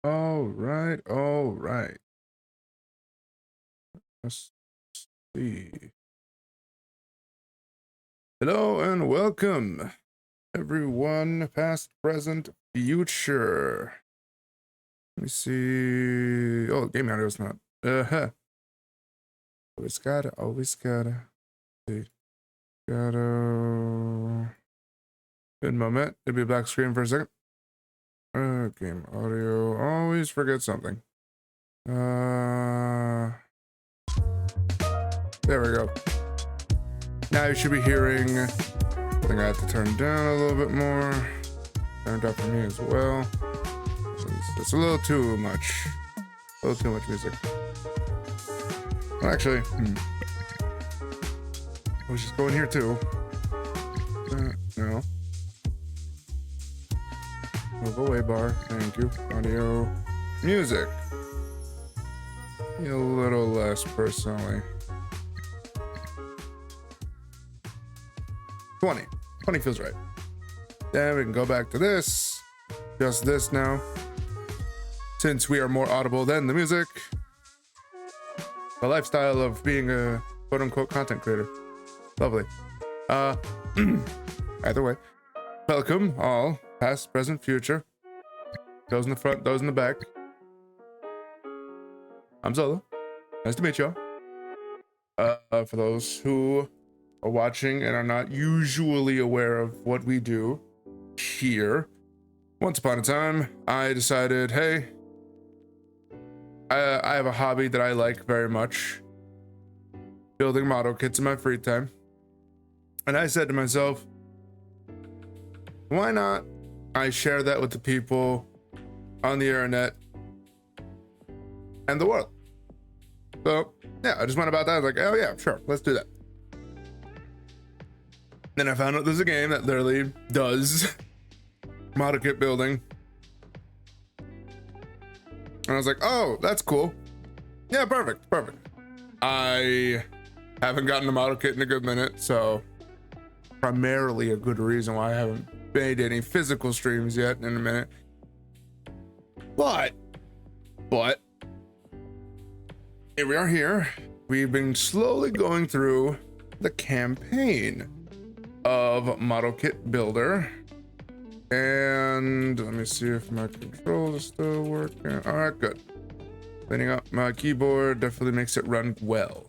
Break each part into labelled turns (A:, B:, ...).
A: All right, all right. Let's see. Hello and welcome, everyone, past, present, future. Let me see. Oh, game audio is not. Always gotta. See. Gotta. Good moment. It'll be a black screen for a second. Game audio. Always forget something. There we go. Now you should be hearing. I think I have to turn down a little bit more. Turn it up for me as well. It's a little too much. A little too much music. Well, actually, let's just go in here too. No. Move away bar. Thank you. Audio. Music. A little less personally. 20. 20 feels right. Then we can go back to this. Just this now. Since we are more audible than the music. The lifestyle of being a quote-unquote content creator. Lovely. Either way. Welcome all. Past, present, future. Those in the front, those in the back. I'm Zolo. Nice to meet y'all. For those who are watching and are not usually aware of what we do here, once upon a time, I decided, hey, I have a hobby that I like very much, building model kits in my free time. And I said to myself, why not I share that with the people on the internet and the world? So yeah, I just went about that. I was like, oh yeah, sure, let's do that. Then I found out there's a game that literally does model kit building. And I was like, oh, that's cool. Yeah, perfect. I haven't gotten a model kit in a good minute, so primarily a good reason why I haven't made any physical streams yet in a minute. But here we are here. We've been slowly going through the campaign of Model Kit Builder. And let me see if my controls are still working. All right, good. Cleaning up my keyboard definitely makes it run well.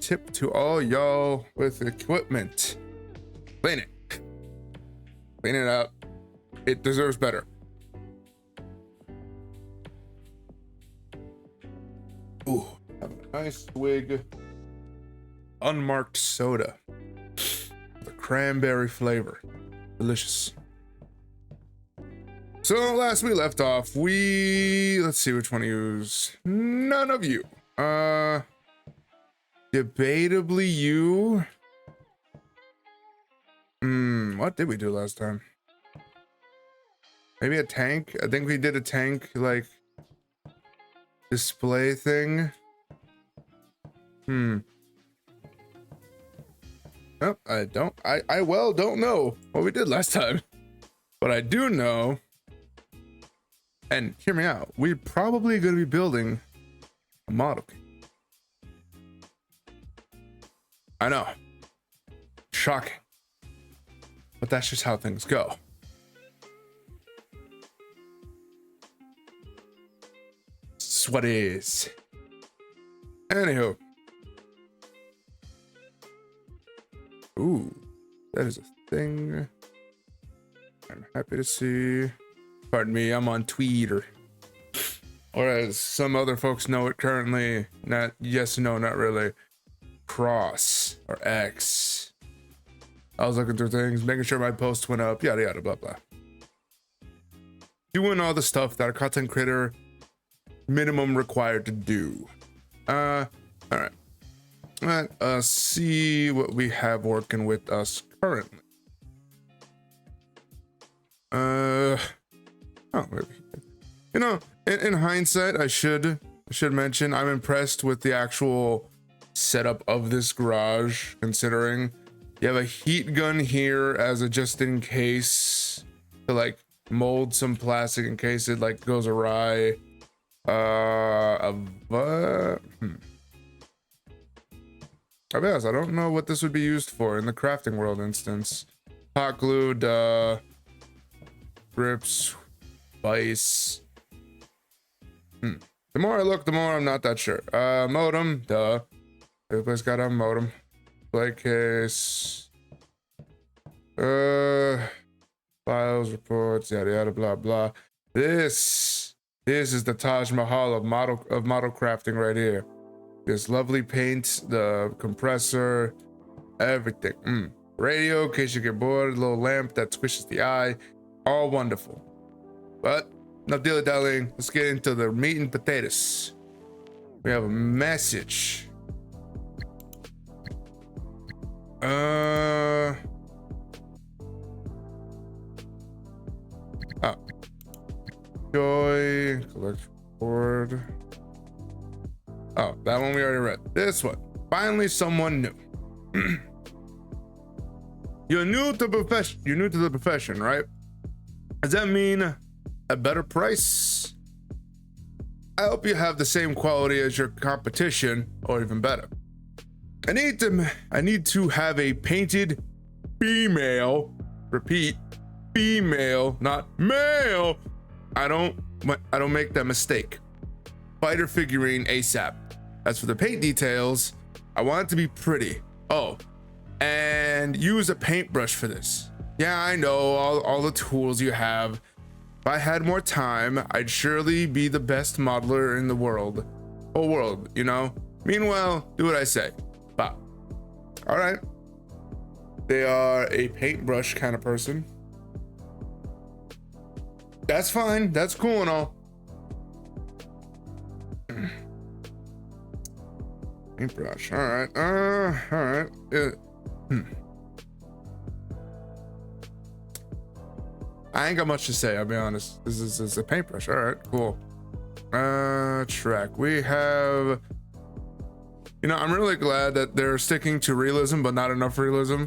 A: Tip to all y'all with equipment. Clean it up. It deserves better. Ooh, have a nice swig unmarked soda. The cranberry flavor. Delicious. So last we left off, let's see which one to use. None of you. Debatably you. What did we do last time? Maybe a tank? I think we did a tank, like, display thing. Oh, I don't know what we did last time. But I do know, and hear me out, we're probably going to be building a model kit. I know. Shocking. But that's just how things go. It's what it is. Anywho. Ooh, that is a thing. I'm happy to see. Pardon me, I'm on Twitter. Or as some other folks know it currently, not yes, no, not really. Cross or X. I was looking through things, making sure my post went up, yada yada blah blah. Doing all the stuff that a content creator minimum required to do. All right. Let us see what we have working with us currently. Maybe. You know, in hindsight, I should mention I'm impressed with the actual setup of this garage, considering you have a heat gun here as a just in case to like mold some plastic in case it like goes awry. I guess I don't know what this would be used for in the crafting world instance. Hot glued, grips, vice. The more I look, the more I'm not that sure. Modem, duh. Everybody's got a modem. Play case. Files, reports, yada yada, blah blah. This is the Taj Mahal of model crafting right here. This lovely paint, the compressor, everything. Radio, in case you get bored, a little lamp that squishes the eye, all wonderful. But enough dilly-dallying, let's get into the meat and potatoes. We have a message. Oh. Joy, collect board. Oh, that one we already read. This one. Finally, someone new. You're new to profession. You're new to the profession, right? Does that mean a better price? I hope you have the same quality as your competition, or even better. I need to have a painted female. Repeat, female, not male. I don't make that mistake. Fighter figurine ASAP. As for the paint details, I want it to be pretty. Oh, and use a paintbrush for this. Yeah, I know all the tools you have. If I had more time, I'd surely be the best modeler in the world. Whole world, you know? Meanwhile, do what I say. Bah. All right. They are a paintbrush kind of person. That's fine. That's cool and all. Paintbrush. All right. All right. I ain't got much to say. I'll be honest. This is a paintbrush. All right. Cool. Track. We have. You know, I'm really glad that they're sticking to realism, but not enough realism.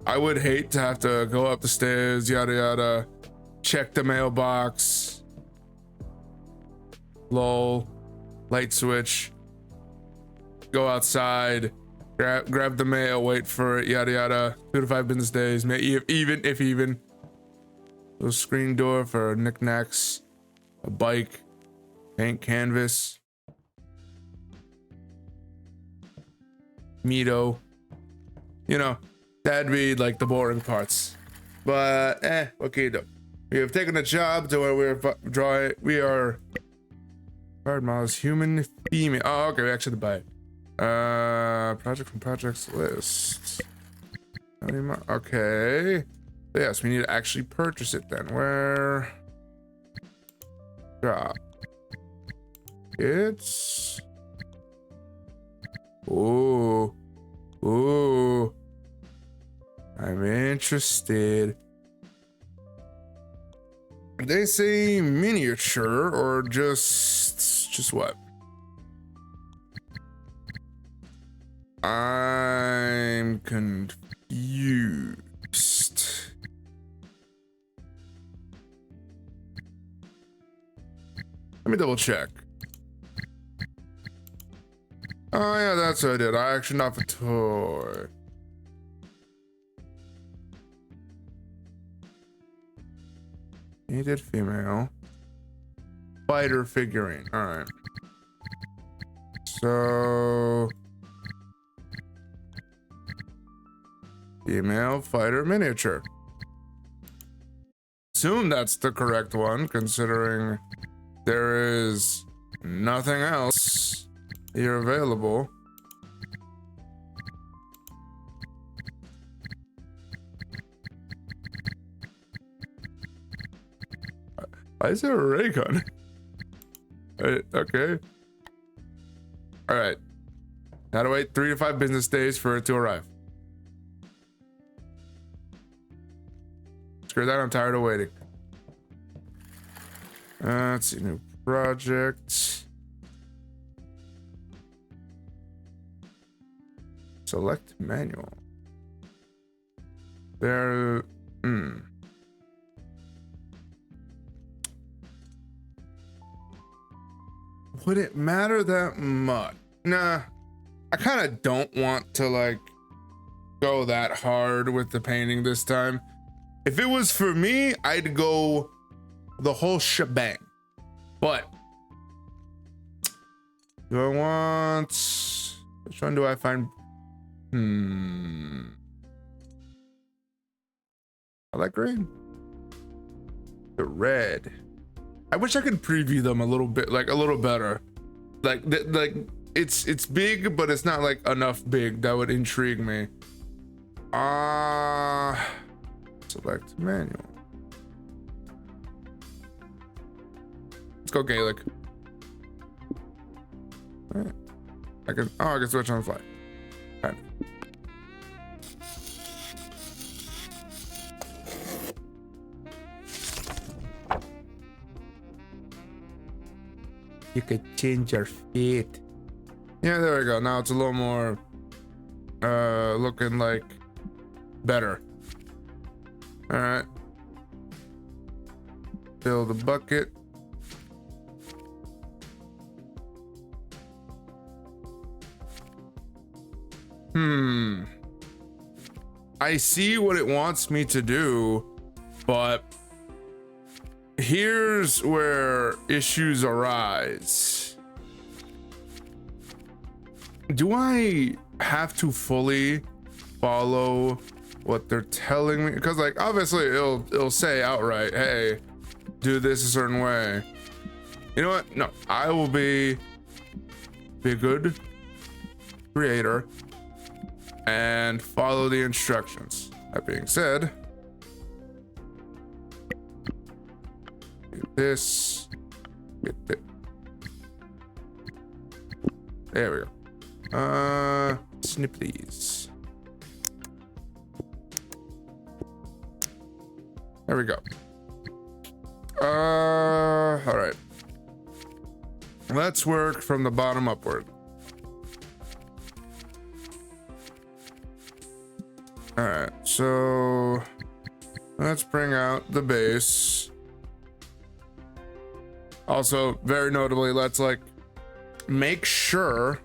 A: I would hate to have to go up the stairs, yada yada. Check the mailbox. Lol. Light switch. Go outside. Grab the mail. Wait for it. Yada yada. 2 to 5 business days. If even. A screen door for knickknacks. A bike. Paint canvas. Mito. You know, that'd be like the boring parts. But okay though. We have taken a job to where we are hard models, human, female. Oh, okay, we actually buy it. Project from projects list. Okay. Yes, we need to actually purchase it then. Where? Job. It's. Ooh. Ooh. I'm interested. They say miniature or just what? I'm confused. Let me double check. Oh yeah, that's what I did. I actually not for toy. Needed female. Fighter figurine. Alright. So female fighter miniature. Assume that's the correct one, considering there is nothing else here available. Why is there a ray gun? Okay. All right. Now to wait 3 to 5 business days for it to arrive. Screw that, I'm tired of waiting. Let's see, new project. Select manual. There, would it matter that much? Nah, I kind of don't want to like go that hard with the painting this time. If it was for me, I'd go the whole shebang. But do I want, which one do I find? I like green. The red. I wish I could preview them a little bit, like a little better. Like it's big, but it's not like enough big that would intrigue me. Select manual. Let's go Gaelic. All right. I can switch on the fly. Kind of. You could change your feet. Yeah, there we go. Now it's a little more looking like better. All right. Fill the bucket. I see what it wants me to do, but here's where issues arise. Do I have to fully follow what they're telling me? Because like obviously it'll say outright, hey, do this a certain way. You know what? No, I will be a good creator and follow the instructions. That being said, get this, get this. There we go. Snip these. There we go. All right. Let's work from the bottom upward. All right, so let's bring out the base. Also, very notably, let's like make sure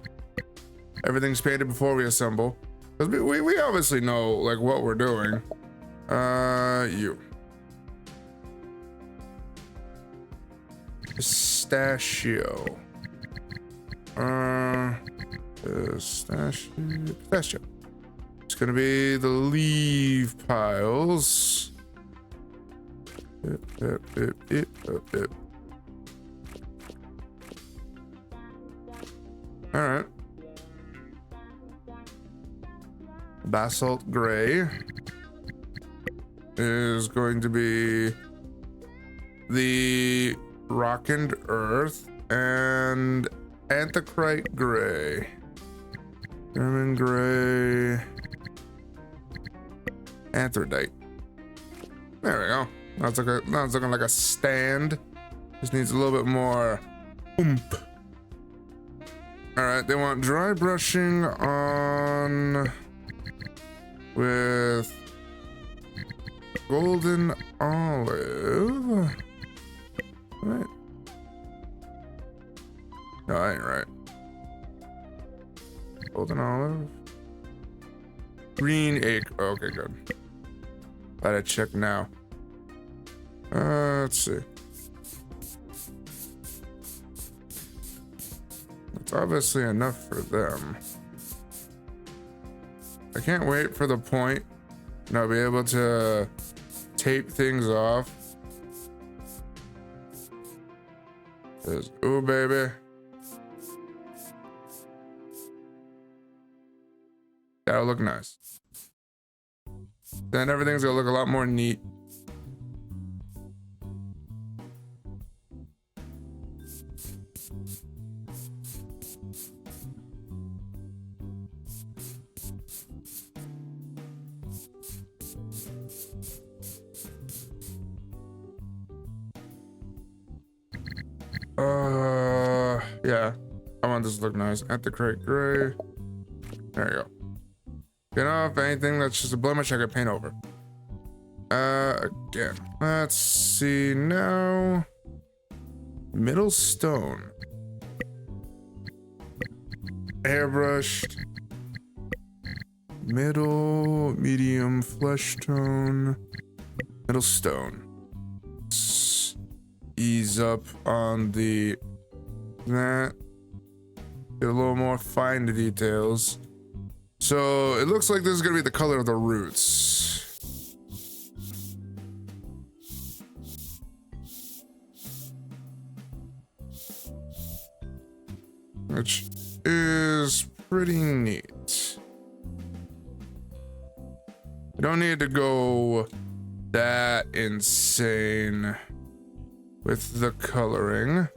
A: everything's painted before we assemble, because we obviously know like what we're doing. You pistachio. Pistachio. It's gonna be the leaf piles. All right. Basalt gray is going to be the rockened earth, and anthracite gray, German gray, anthracite. There we go. Now it's looking like a stand. Just needs a little bit more oomph. All right, they want dry brushing on with golden olive. Right. No, that ain't right. Golden olive. Green egg. Okay, good. Let it check now. Let's see. It's obviously enough for them. I can't wait for the point and I'll be able to tape things off. Says, ooh, baby. That'll look nice. Then everything's gonna look a lot more neat. Yeah, I want this to look nice. Anthracite gray. There you go. Get off anything that's just a blemish I can paint over. Again, let's see now. Middle stone. airbrushed. Middle, medium, flesh tone, middle stone. Ease up on the that. Get a little more fine details. So it looks like this is gonna be the color of the roots. Which is pretty neat. You don't need to go that insane with the coloring.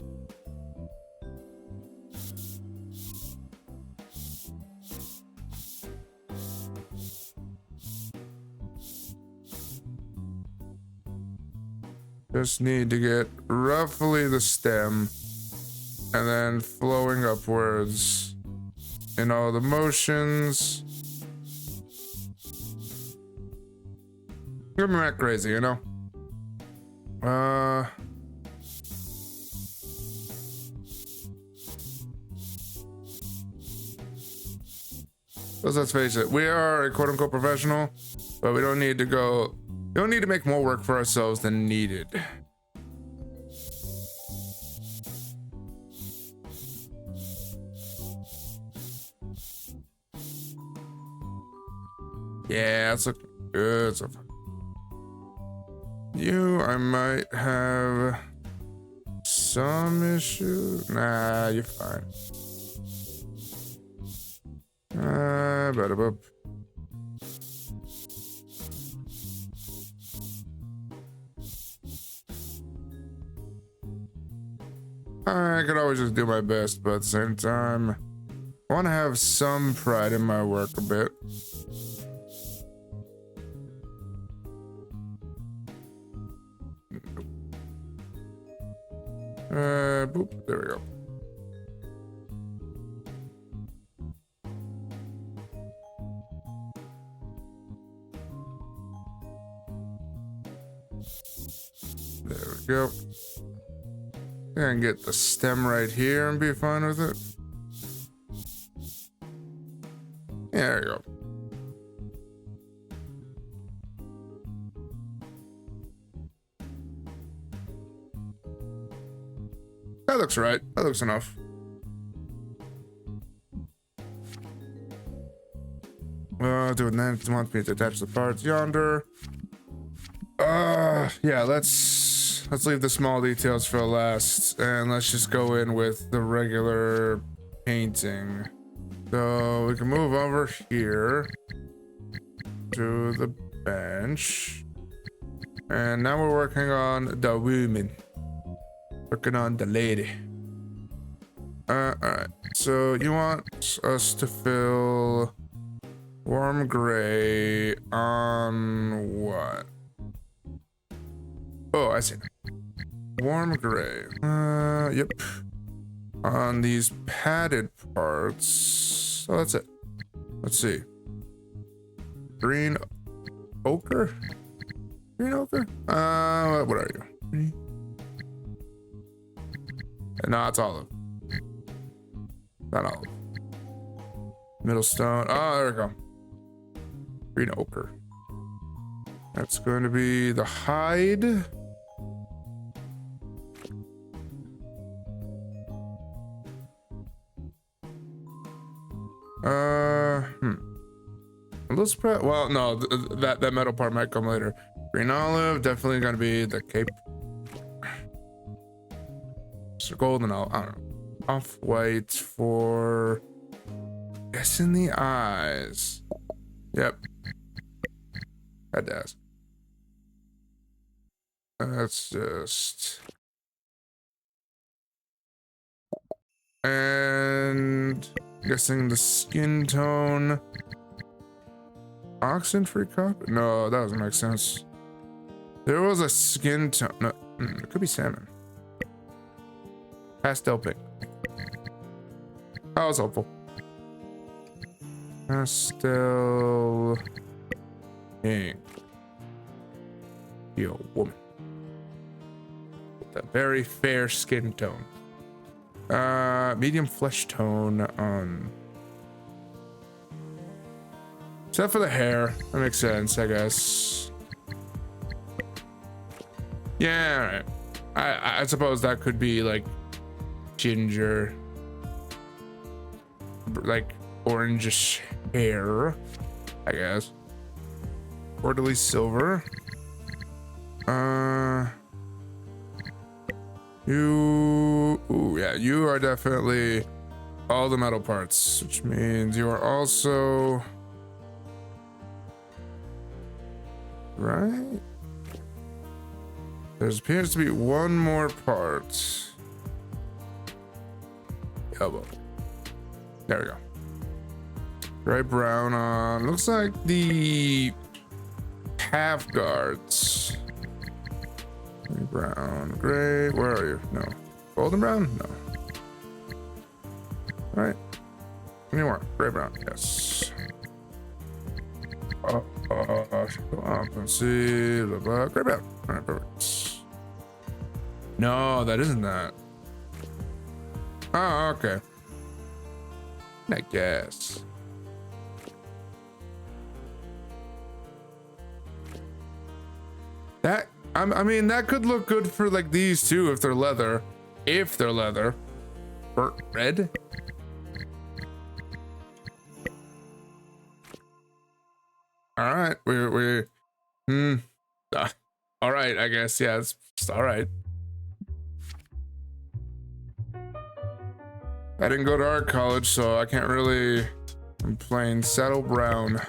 A: Just need to get roughly the stem and then flowing upwards in all the motions. Get me that crazy, you know? Let's face it, we are a quote-unquote professional, but we don't need to go. We don't need to make more work for ourselves than needed. Yeah, that's looking good so far. You, I might have some issue. Nah, you're fine. Bada boop. I could always just do my best, but at the same time, I want to have some pride in my work a bit. Boop, there we go. There we go. I can get the stem right here and be fine with it. There you go. That looks right. That looks enough. Do it then. If you want me to attach the parts yonder. Yeah, let's leave the small details for last, and let's just go in with the regular painting. So we can move over here to the bench, and now we're working on the woman. Working on the lady. Alright. So you want us to fill warm gray on what? Oh, I see. Warm gray. Yep. On these padded parts. So that's it. Let's see. Green ochre? Green ochre? What are you? Green? No, it's olive. Not olive. Middle stone. Oh, there we go. Green ochre. That's going to be the hide. Let's spread. Well, no, that metal part might come later. Green olive, definitely going to be the cape. Golden olive, I don't know. Off white for guessing the eyes. Yep. That does. That's just. And guessing the skin tone. Oxen-free copper? No, that doesn't make sense. There was a skin tone. No, it could be salmon. Pastel pink. That was helpful. Pastel pink. You're a woman. With a very fair skin tone. Medium flesh tone on Except for the hair. That makes sense, I guess. Yeah, all right. I suppose that could be like ginger, like orangish hair, I guess. Orderly silver. Ooh, yeah, you are definitely all the metal parts, which means you are also right. There appears to be one more part. Elbow. There we go. Gray brown on. Looks like the half guards. Gray, brown, gray. Where are you? No. Golden brown? No. All right. Any more? Gray brown. Yes. Let's see. Blah, blah. Gray brown. All right, perfect. No, that isn't that. Oh, okay. I guess. That, I mean, that could look good for like these two if they're leather. If they're leather. Burnt red? All right, all right, I guess, yeah, it's all right. I didn't go to art college, so I can't really complain. Saddle brown.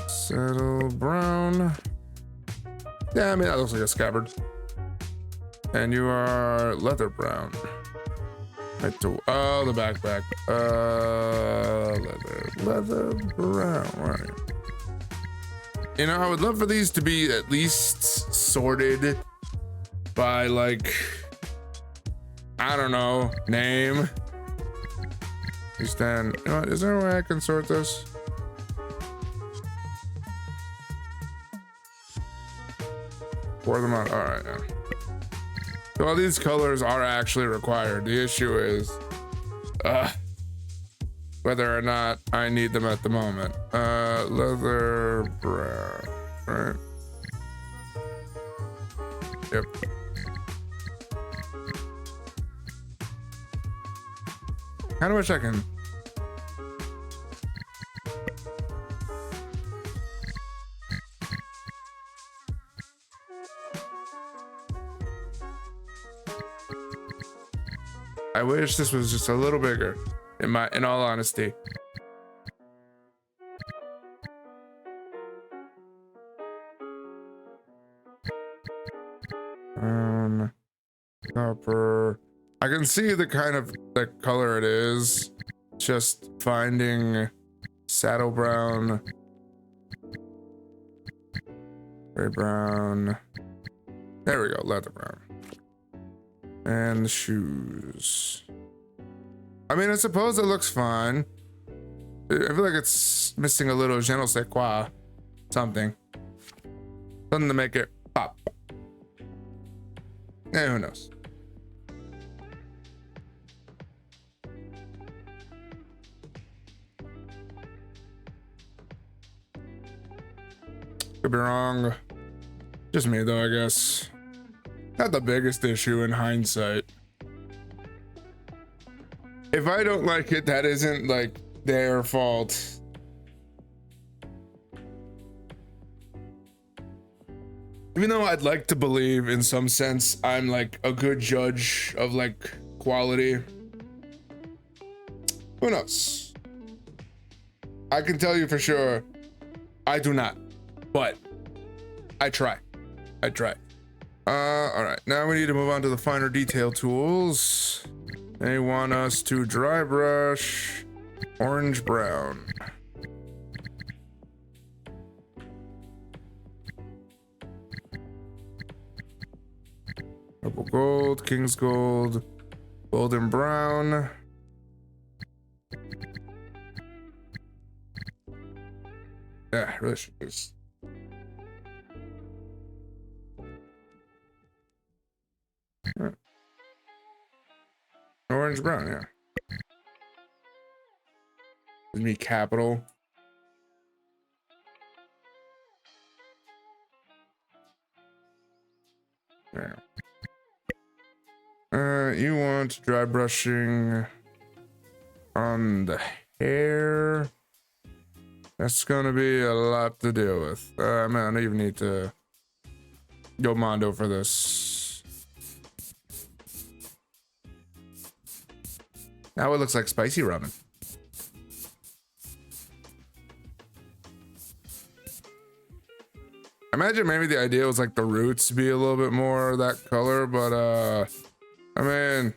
A: Saddle brown. Yeah, I mean, that looks like a scabbard. And you are leather brown. Right to, oh, the backpack. Leather brown, right. You know, I would love for these to be at least sorted by like, I don't know, name. Then, you know what, is there a way I can sort this? Pour them out, all right, now. So all these colors are actually required. The issue is whether or not I need them at the moment. Leather brown, right? Yep. Kind of wish I can. I wish this was just a little bigger, in all honesty. Copper. I can see the kind of the color it is. Just finding saddle brown, gray brown. There we go, leather brown. And the shoes. I mean, I suppose it looks fine. I feel like it's missing a little je ne sais quoi. Something to make it pop. Yeah, who knows? Could be wrong. Just me though, I guess. Not the biggest issue in hindsight. If I don't like it, that isn't like their fault. Even though I'd like to believe in some sense I'm like a good judge of like quality. Who knows? I can tell you for sure I do not, but I try. All right, now we need to move on to the finer detail tools. They want us to dry brush orange brown. Purple gold, king's gold, golden brown. Yeah, really should just. Orange brown, yeah. Give me capital. There. You want dry brushing on the hair. That's gonna be a lot to deal with. Man, I don't even need to go Mondo for this. Now it looks like spicy ramen. I imagine maybe the idea was like the roots be a little bit more that color, but I mean,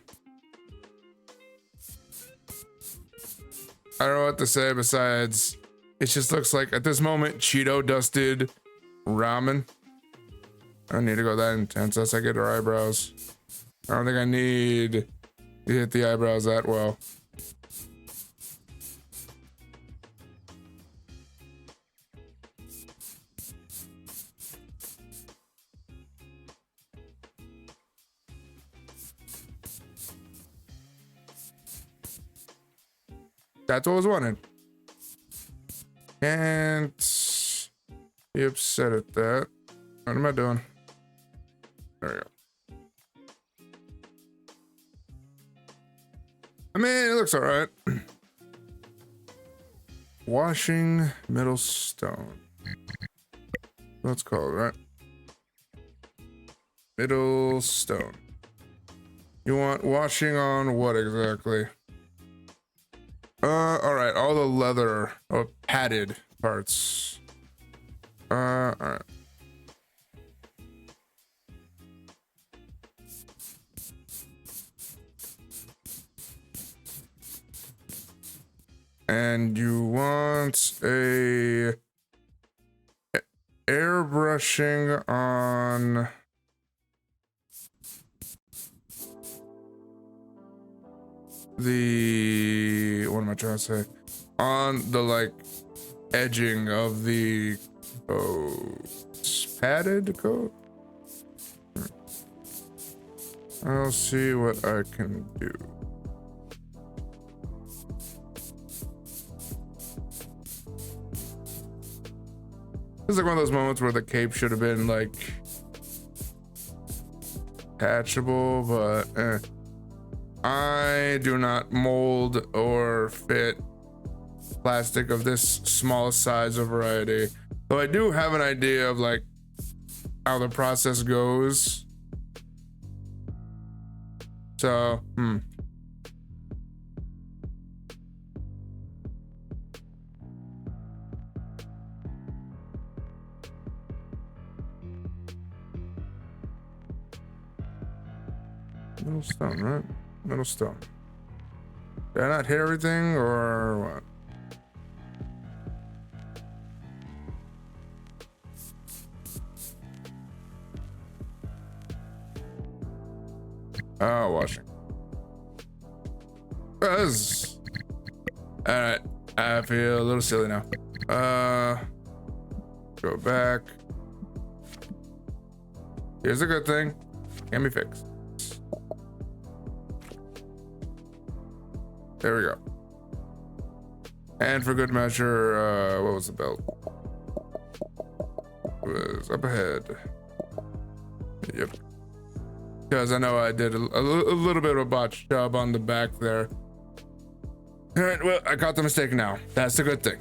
A: I don't know what to say besides it just looks like at this moment Cheeto dusted ramen. I don't need to go that intense as I get her eyebrows. I don't think I need to hit the eyebrows that well. That's what was wanted. Can't be upset at that. What am I doing? There we go. I mean, it looks all right. Washing middle stone. Let's call it, right? Middle stone. You want washing on what exactly? All right, all the leather or padded parts. All right. And you want a airbrushing on the, what am I trying to say? On the like edging of the padded coat. I'll see what I can do. This is like one of those moments where the cape should have been like patchable, but I do not mold or fit plastic of this small size or variety. So I do have an idea of like how the process goes. So, Middle stone, right? Middle stone. Did I not hit everything or what? Oh, washing. All right. I feel a little silly now. Go back. Here's a good thing. Can be fixed. There we go. And for good measure, what was the belt? It was up ahead. Yep. Because I know I did a little bit of a botched job on the back there. All right, well, I caught the mistake now. That's the good thing.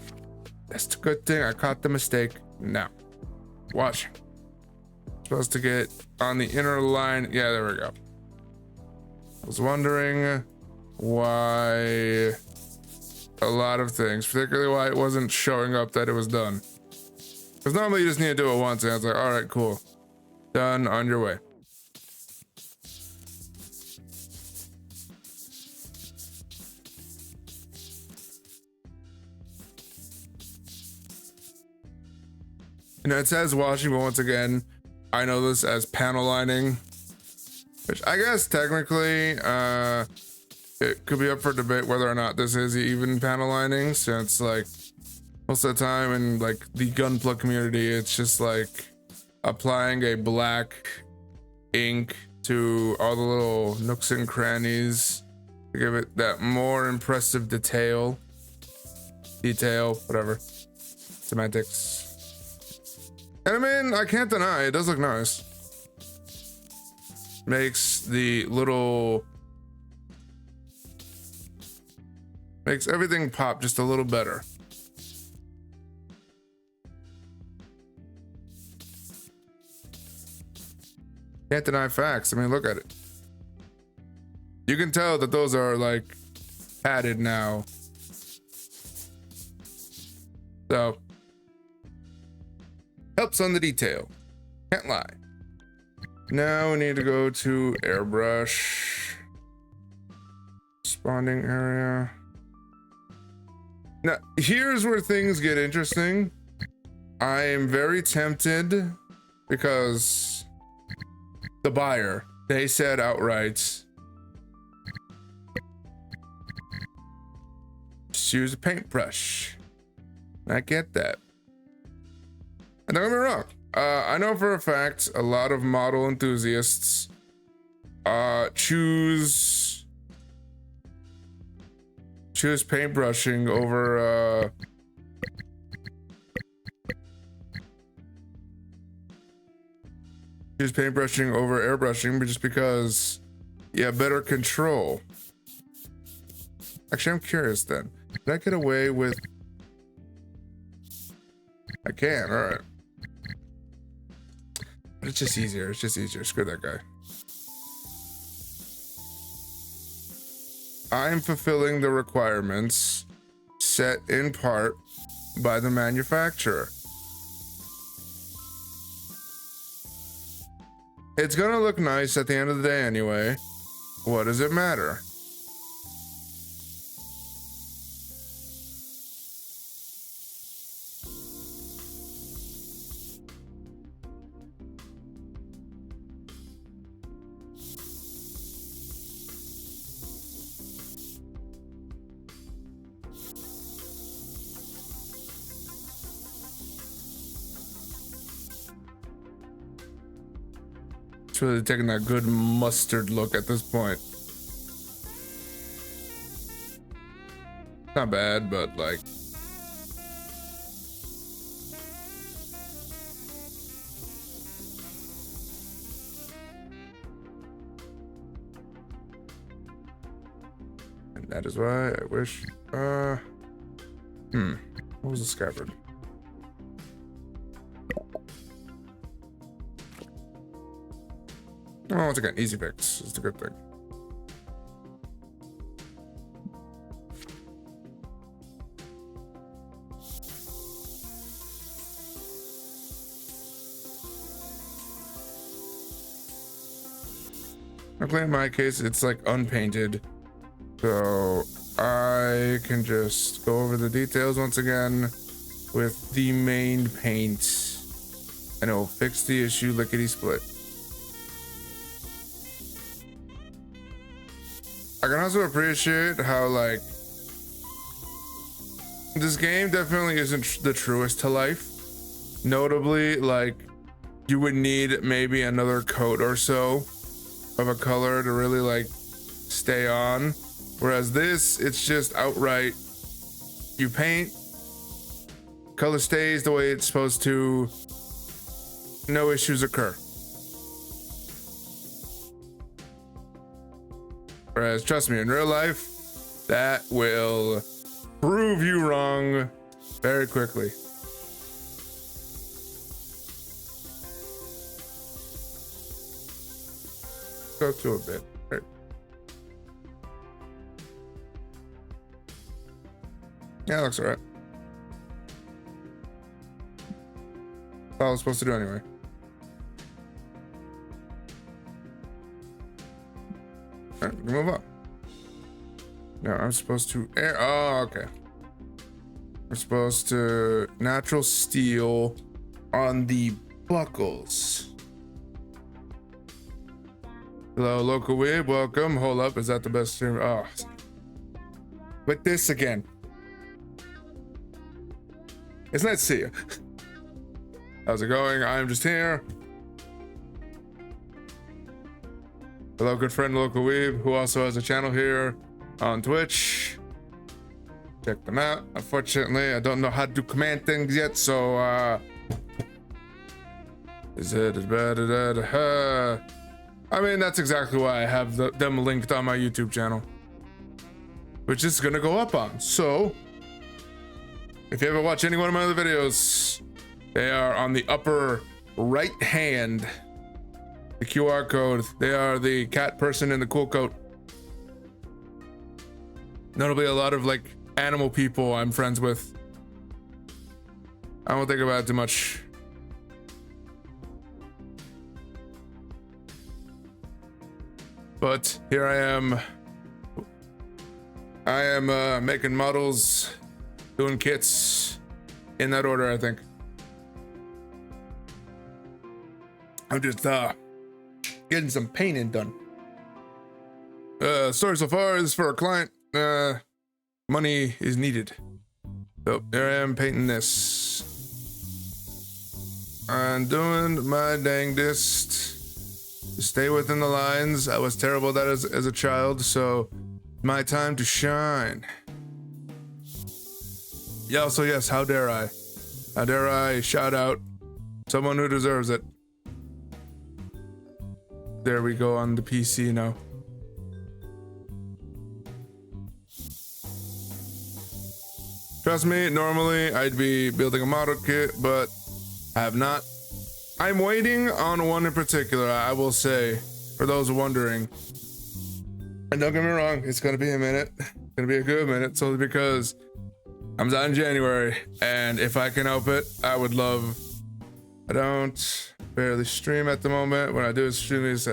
A: That's the good thing. I caught the mistake now. Washing. Supposed to get on the inner line. Yeah, there we go. I was wondering why a lot of things, particularly why it wasn't showing up that it was done. Because normally you just need to do it once, and I was like, all right, cool. Done, on your way. You know, it says washing, but once again, I know this as panel lining, which I guess technically, it could be up for debate whether or not this is even panel lining, since like most of the time in like the gunpla community, it's just like applying a black ink to all the little nooks and crannies to give it that more impressive detail, whatever, semantics. And I mean, I can't deny, it does look nice. makes the little, makes everything pop just a little better. Can't deny facts. I mean, look at it. You can tell that those are like padded now. So helps on the detail. Can't lie. Now we need to go to airbrush. Spawning area. Now, here's where things get interesting. I am very tempted because the buyer, they said outright, just use a paintbrush. I get that. And don't get me wrong. I know for a fact a lot of model enthusiasts choose paintbrushing over airbrushing just because you have better control. Actually, I'm curious then. Did I get away with? I can, all right. It's just easier. It's just easier. Screw that guy. I'm fulfilling the requirements set in part by the manufacturer. It's gonna look nice at the end of the day anyway. What does it matter? Really taking that good mustard look at this point. Not bad, but like and that is why I wish what was the scabbard? Oh, once again, easy fix. It's a good thing. Luckily, in my case, it's like unpainted, so I can just go over the details once again with the main paint, and it will fix the issue lickety split. I can also appreciate how like this game definitely isn't the truest to life. Notably, like you would need maybe another coat or so of a color to really like stay on. Whereas this, it's just outright, you paint, color stays the way it's supposed to, no issues occur. Whereas, trust me, in real life, that will prove you wrong very quickly. Go to a bit. Right. Yeah, that looks alright. That's all I was supposed to do anyway. Alright, we can move on. No, I'm supposed to air. Oh, okay. We're supposed to natural steel on the buckles. Hello, local weeb. Welcome. Hold up. Is that the best stream? Oh, with this again. It's nice to see you. How's it going? I'm just here. Hello, good friend, local weeb, who also has a channel here on Twitch. Check them out. Unfortunately, I don't know how to do command things yet, so is it as bad as that? I mean, that's exactly why I have them linked on my YouTube channel, which is gonna go up on. So, if you ever watch any one of my other videos, they are on the upper right hand. The QR code. They are the cat person in the cool coat. Notably, a lot of like animal people I'm friends with. I won't think about it too much. But here I am. I am making models, doing kits, in that order, I think. I'm just getting some painting done. Story so far is for a client. Money is needed. So here I am painting this. I'm doing my dangdest to stay within the lines. I was terrible at that as a child, so my time to shine. Yeah, so yes, how dare I? How dare I shout out someone who deserves it? There we go on the PC now. Trust me, normally I'd be building a model kit, but I have not. I'm waiting on one in particular, I will say, for those wondering. And don't get me wrong, it's gonna be a minute. It's gonna be a good minute, solely because comes out in January, and if I can help it, I would love. I don't barely stream at the moment. When I do stream, it's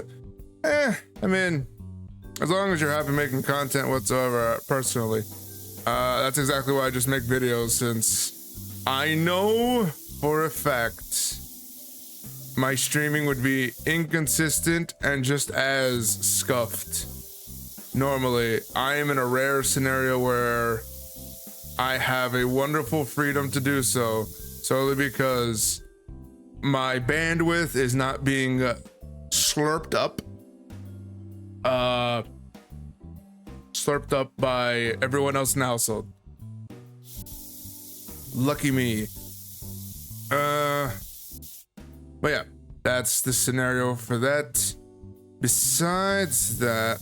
A: I mean, as long as you're happy making content whatsoever, personally, that's exactly why I just make videos, since I know for a fact my streaming would be inconsistent and just as scuffed. Normally, I am in a rare scenario where I have a wonderful freedom to do so, solely because my bandwidth is not being slurped up by everyone else in the household. Lucky me. But yeah, that's the scenario for that. Besides that,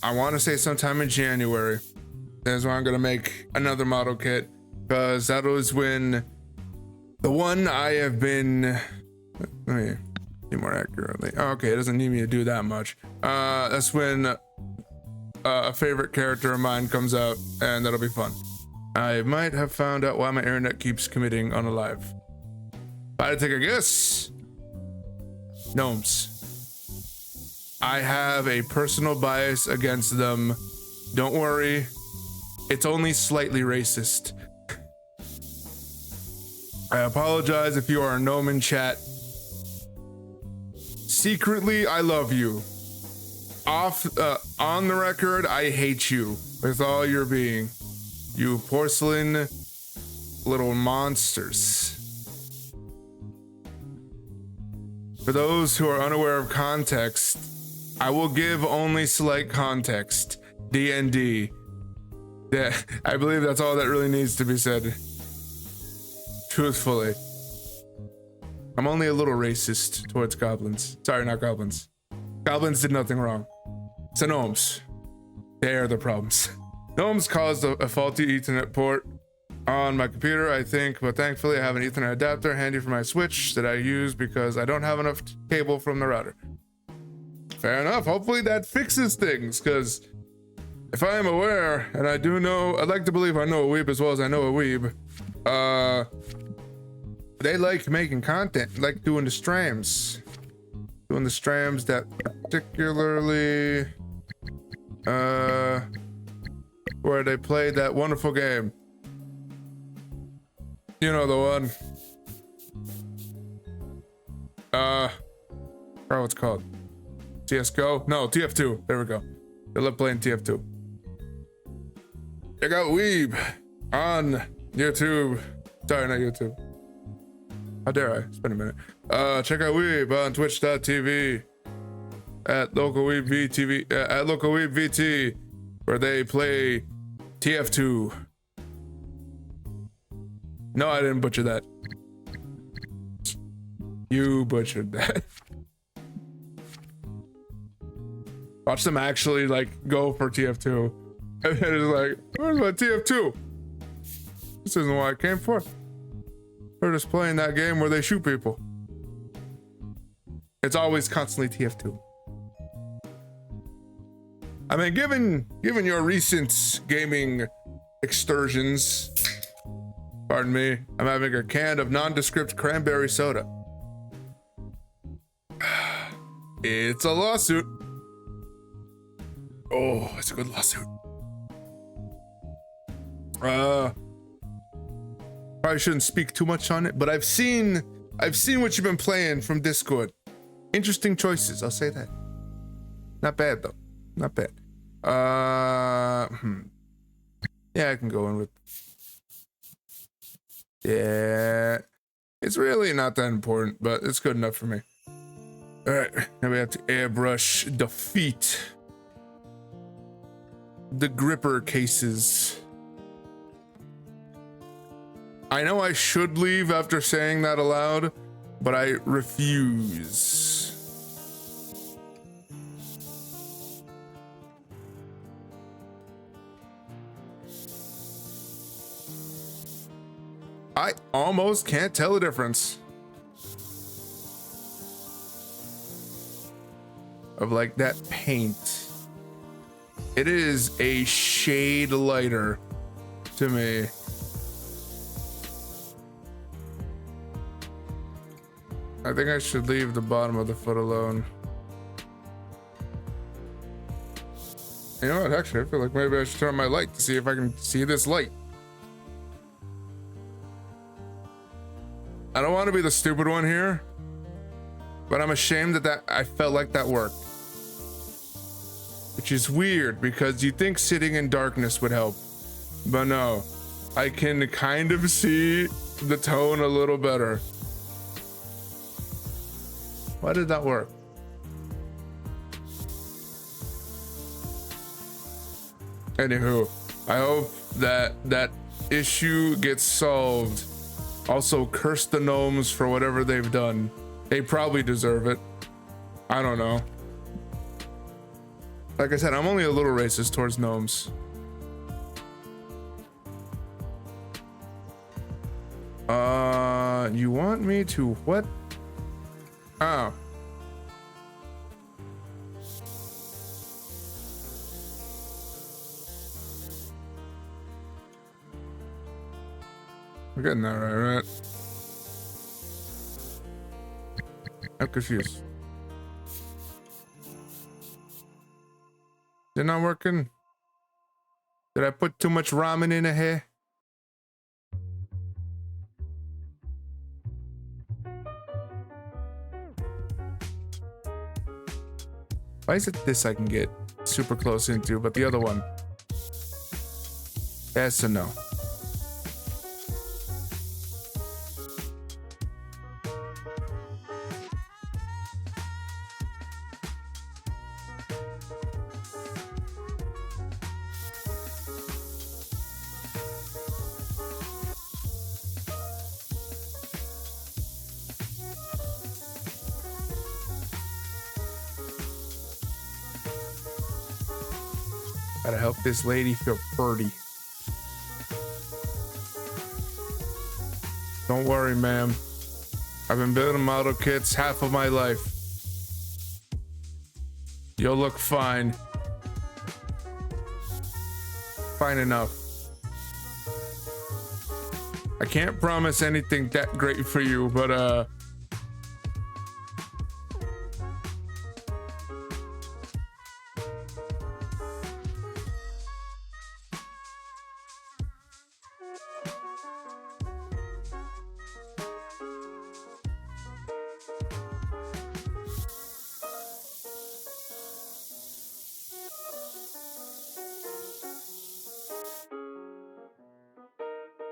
A: I want to say sometime in January. That's when I'm gonna make another model kit, because that was when the one I have been. Let me be more accurately. Okay, it doesn't need me to do that much. That's when a favorite character of mine comes out, and that'll be fun. I might have found out why my internet keeps committing unalive. If I had to take a guess, gnomes. I have a personal bias against them. Don't worry, it's only slightly racist. I apologize if you are a gnome in chat. Secretly, I love you. On the record, I hate you with all your being. You porcelain little monsters. For those who are unaware of context, I will give only slight context. D&D. Yeah, I believe that's all that really needs to be said. Truthfully. I'm only a little racist towards goblins. Sorry, not goblins. Goblins did nothing wrong. It's the gnomes. They are the problems. Gnomes caused a faulty Ethernet port on my computer, I think, but thankfully I have an Ethernet adapter handy for my Switch that I use because I don't have enough cable from the router. Fair enough. Hopefully that fixes things, because if I am aware, and I do know, I'd like to believe I know a weeb as well as I know a weeb, they like making content, like doing the streams. Doing the streams that particularly, where they play that wonderful game. You know the one. I forgot what it's called. CSGO? No, TF2. There we go. They love playing TF2. Check out Weeb on YouTube. Sorry, not YouTube. How dare I? It's been a minute. Check out Weeb on twitch.tv at localweebvtv at localweebvt, where they play TF2. No, I didn't butcher that. You butchered that. Watch them actually like go for TF2. And then it's like, where's my TF2? This isn't what I came for. They're just playing that game where they shoot people. It's always constantly TF2. I mean, given your recent gaming excursions, pardon me, I'm having a can of nondescript cranberry soda. It's a lawsuit. Oh, it's a good lawsuit. Probably shouldn't speak too much on it, but I've seen what you've been playing from Discord. Interesting choices, I'll say that. Not bad though. Not bad. Yeah, I can go in with. Yeah, it's really not that important, but it's good enough for me. All right, now we have to airbrush the feet. The gripper cases. I know I should leave after saying that aloud, but I refuse. I almost can't tell the difference of like that paint. It is a shade lighter to me. I think I should leave the bottom of the foot alone. You know what? Actually, I feel like maybe I should turn on my light to see if I can see this light. I don't want to be the stupid one here, but I'm ashamed that I felt like that worked. Which is weird because you think sitting in darkness would help, but no. I can kind of see the tone a little better. Why did that work? Anywho, I hope that issue gets solved. Also, curse the gnomes for whatever they've done. They probably deserve it. I don't know. Like I said, I'm only a little racist towards gnomes. You want me to what? Oh. We're getting that right? I'm confused. They're not working? Did I put too much ramen in here? Why is it this I can get super close into, but the other one? Yes or no? Gotta help this lady feel pretty. Don't worry, ma'am. I've been building model kits half of my life. You'll look fine. Fine enough. I can't promise anything that great for you, but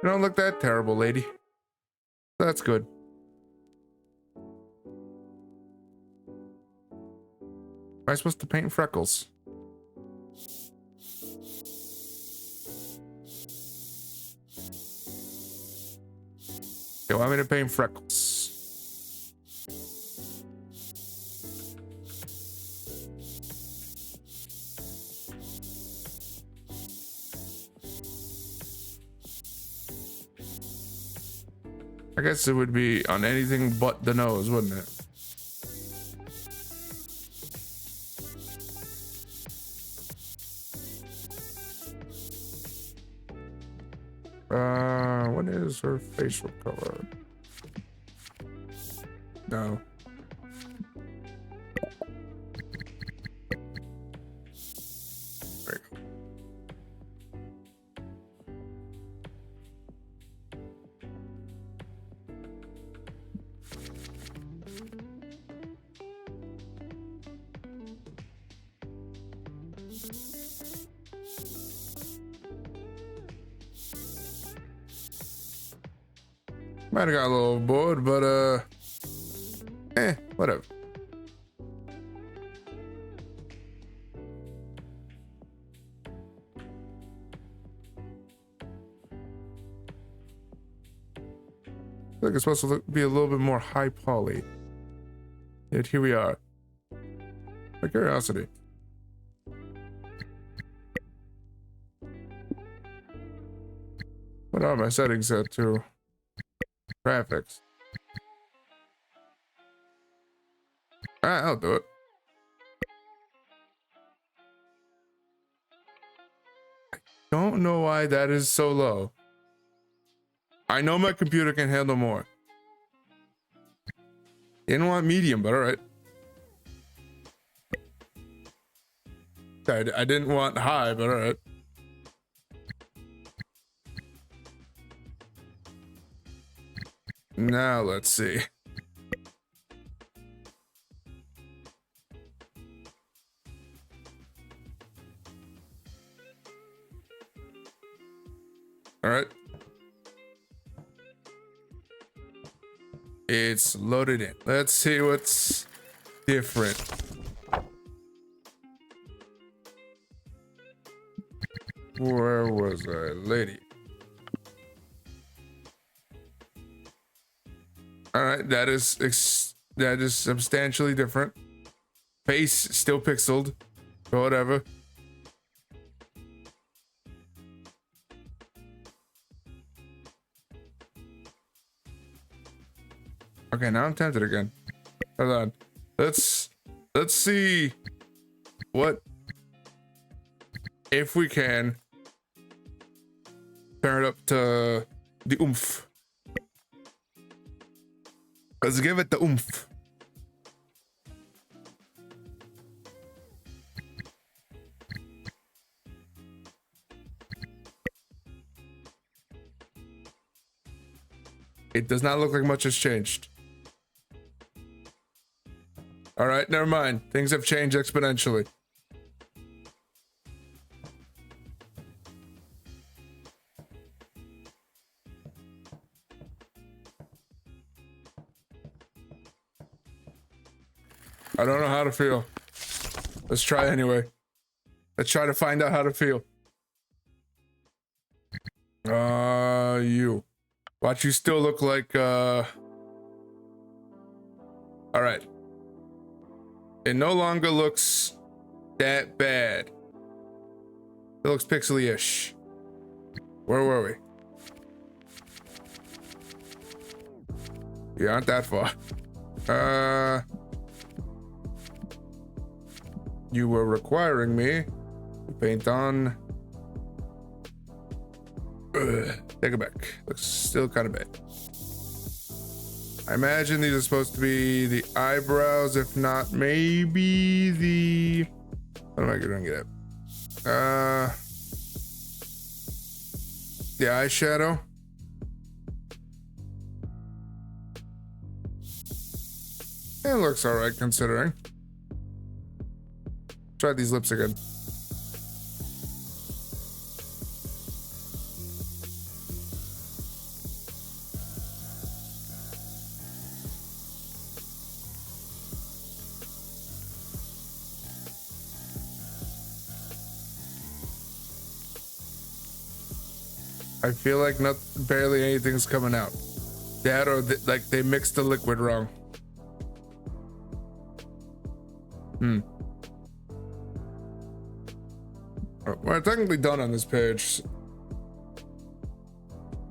A: you don't look that terrible, lady. That's good. Am I supposed to paint freckles? You want me to paint freckles? I guess it would be on anything but the nose, wouldn't it? What is her facial color? No. There you go. Might have got a little bored, but whatever. I feel like it's supposed to be a little bit more high poly. Yet here we are. My curiosity. What are my settings set to? Graphics. Alright, I'll do it. I don't know why that is so low. I know my computer can handle more. Didn't want medium, but alright. I didn't want high, but alright. Now let's see. All right. It's loaded in. Let's see what's different. Where was I, lady? All right, that is substantially different. Face still pixeled, but whatever. Okay, now I'm tempted again. Hold on. Let's see what, if we can turn it up to the oomph. Let's give it the oomph. It does not look like much has changed. All right, never mind. Things have changed exponentially. I don't know how to feel. Let's try anyway. Let's try to find out how to feel. You. Watch, you still look like, all right. It no longer looks that bad. It looks pixely-ish. Where were we? You aren't that far. You were requiring me to paint on. Take it back. Looks still kind of bad. I imagine these are supposed to be the eyebrows, if not maybe the. What am I gonna get at? The eyeshadow. It looks alright considering. Try these lips again. I feel like barely anything's coming out. That or like they mixed the liquid wrong. We're technically done on this page.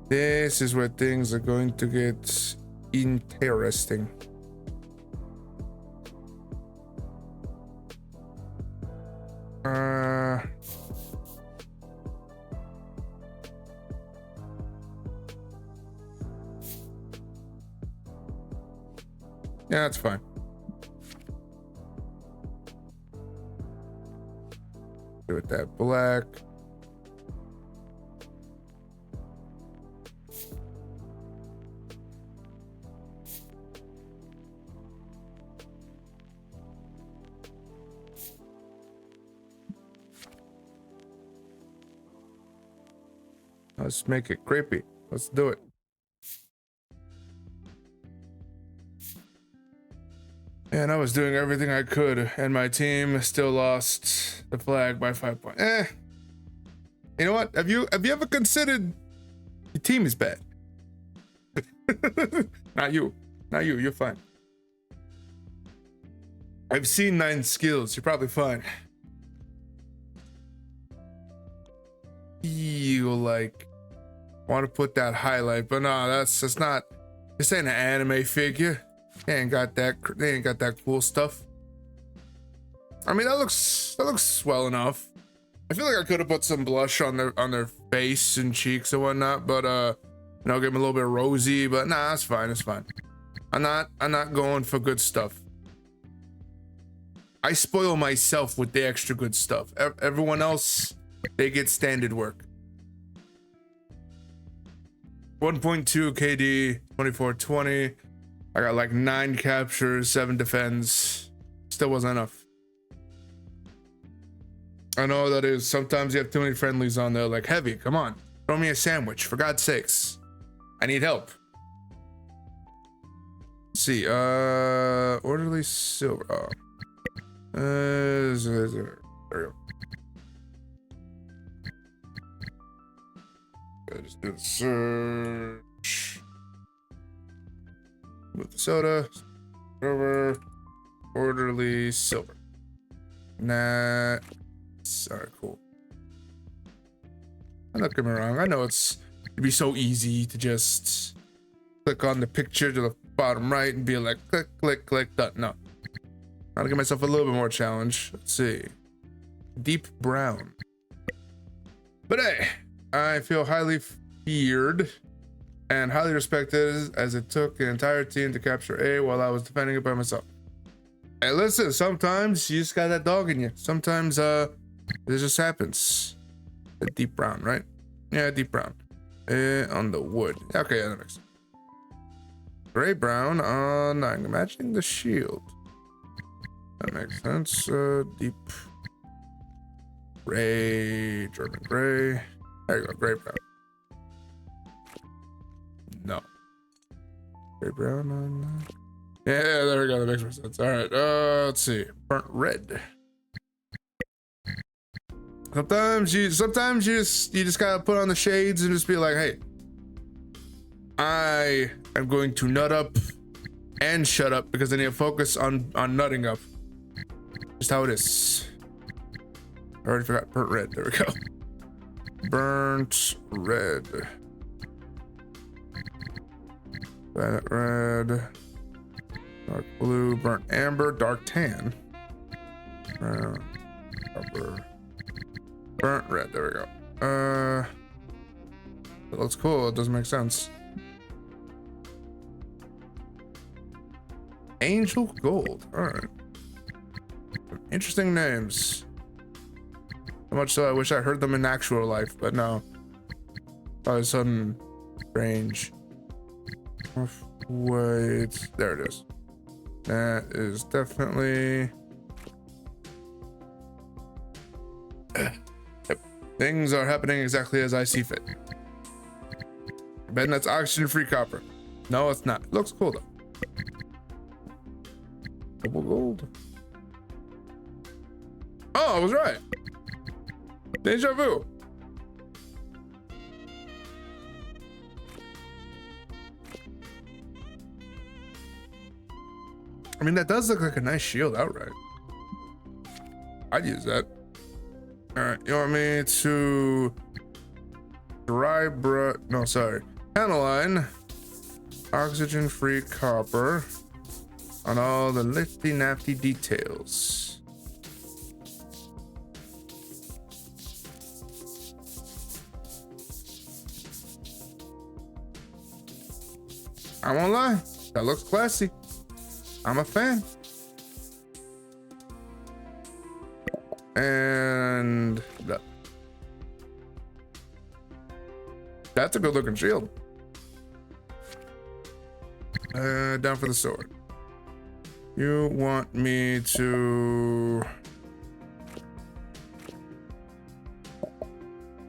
A: This is where things are going to get interesting. Yeah, that's fine. Do it that black. Let's make it creepy. Let's do it. And I was doing everything I could, and my team still lost the flag by 5 points. You know what? Have you ever considered your team is bad? Not you. You're fine. I've seen 9 skills. You're probably fine. You like want to put that highlight, but no, that's not. This ain't an anime figure. They ain't got that cool stuff. I mean, that looks swell enough. I feel like I could have put some blush on their face and cheeks and whatnot, but you know, give them a little bit rosy. But nah, it's fine. It's fine. I'm not going for good stuff. I spoil myself with the extra good stuff. Everyone else, they get standard work. 1.2 KD, 2420. I got like 9 captures, 7 defends. Still wasn't enough. I know that is. Sometimes you have too many friendlies on there. Like, heavy, come on. Throw me a sandwich, for God's sakes. I need help. Let's see. Orderly silver. Oh. There we go. Okay, just do the search. Move the soda. Over. Orderly silver. Nah. Alright, cool. And don't get me wrong. I know it'd be so easy to just click on the picture to the bottom right and be like, click, click, click, done. No. I'll give myself a little bit more challenge. Let's see. Deep brown. But hey, I feel highly feared and highly respected as it took an entire team to capture A while I was defending it by myself. Hey, listen, sometimes you just got that dog in you. Sometimes this just happens. A deep brown, right? Yeah, deep brown. On the wood. Okay, yeah, that makes sense. Gray brown on 9, matching the shield. That makes sense. Deep gray, German gray. There you go, gray brown. No. Gray brown on. Yeah, there we go. That makes more sense. All right. Let's see. Burnt red. Sometimes you just gotta put on the shades and just be like, hey, I am going to nut up and shut up because I need to focus on nutting up. Just how it is. I already forgot burnt red. There we go. Burnt red. Planet red. Dark blue. Burnt amber. Dark tan. Copper. Burnt red. There we go. It looks cool. It doesn't make sense. Angel gold. All right. Interesting names. So much so I wish I heard them in actual life, but no. All of a sudden, strange. Wait, there it is. That is definitely. Yep. Things are happening exactly as I see fit. I bet that's oxygen-free copper. No, it's not. It looks cool though. Double gold. Oh, I was right. Deja vu. I mean, that does look like a nice shield outright. I'd use that. All right, you want me to dry brush? No, sorry. Aniline, oxygen-free copper on all the nifty details. I won't lie, that looks classy. I'm a fan. And that's a good looking shield. Down for the sword. You want me to...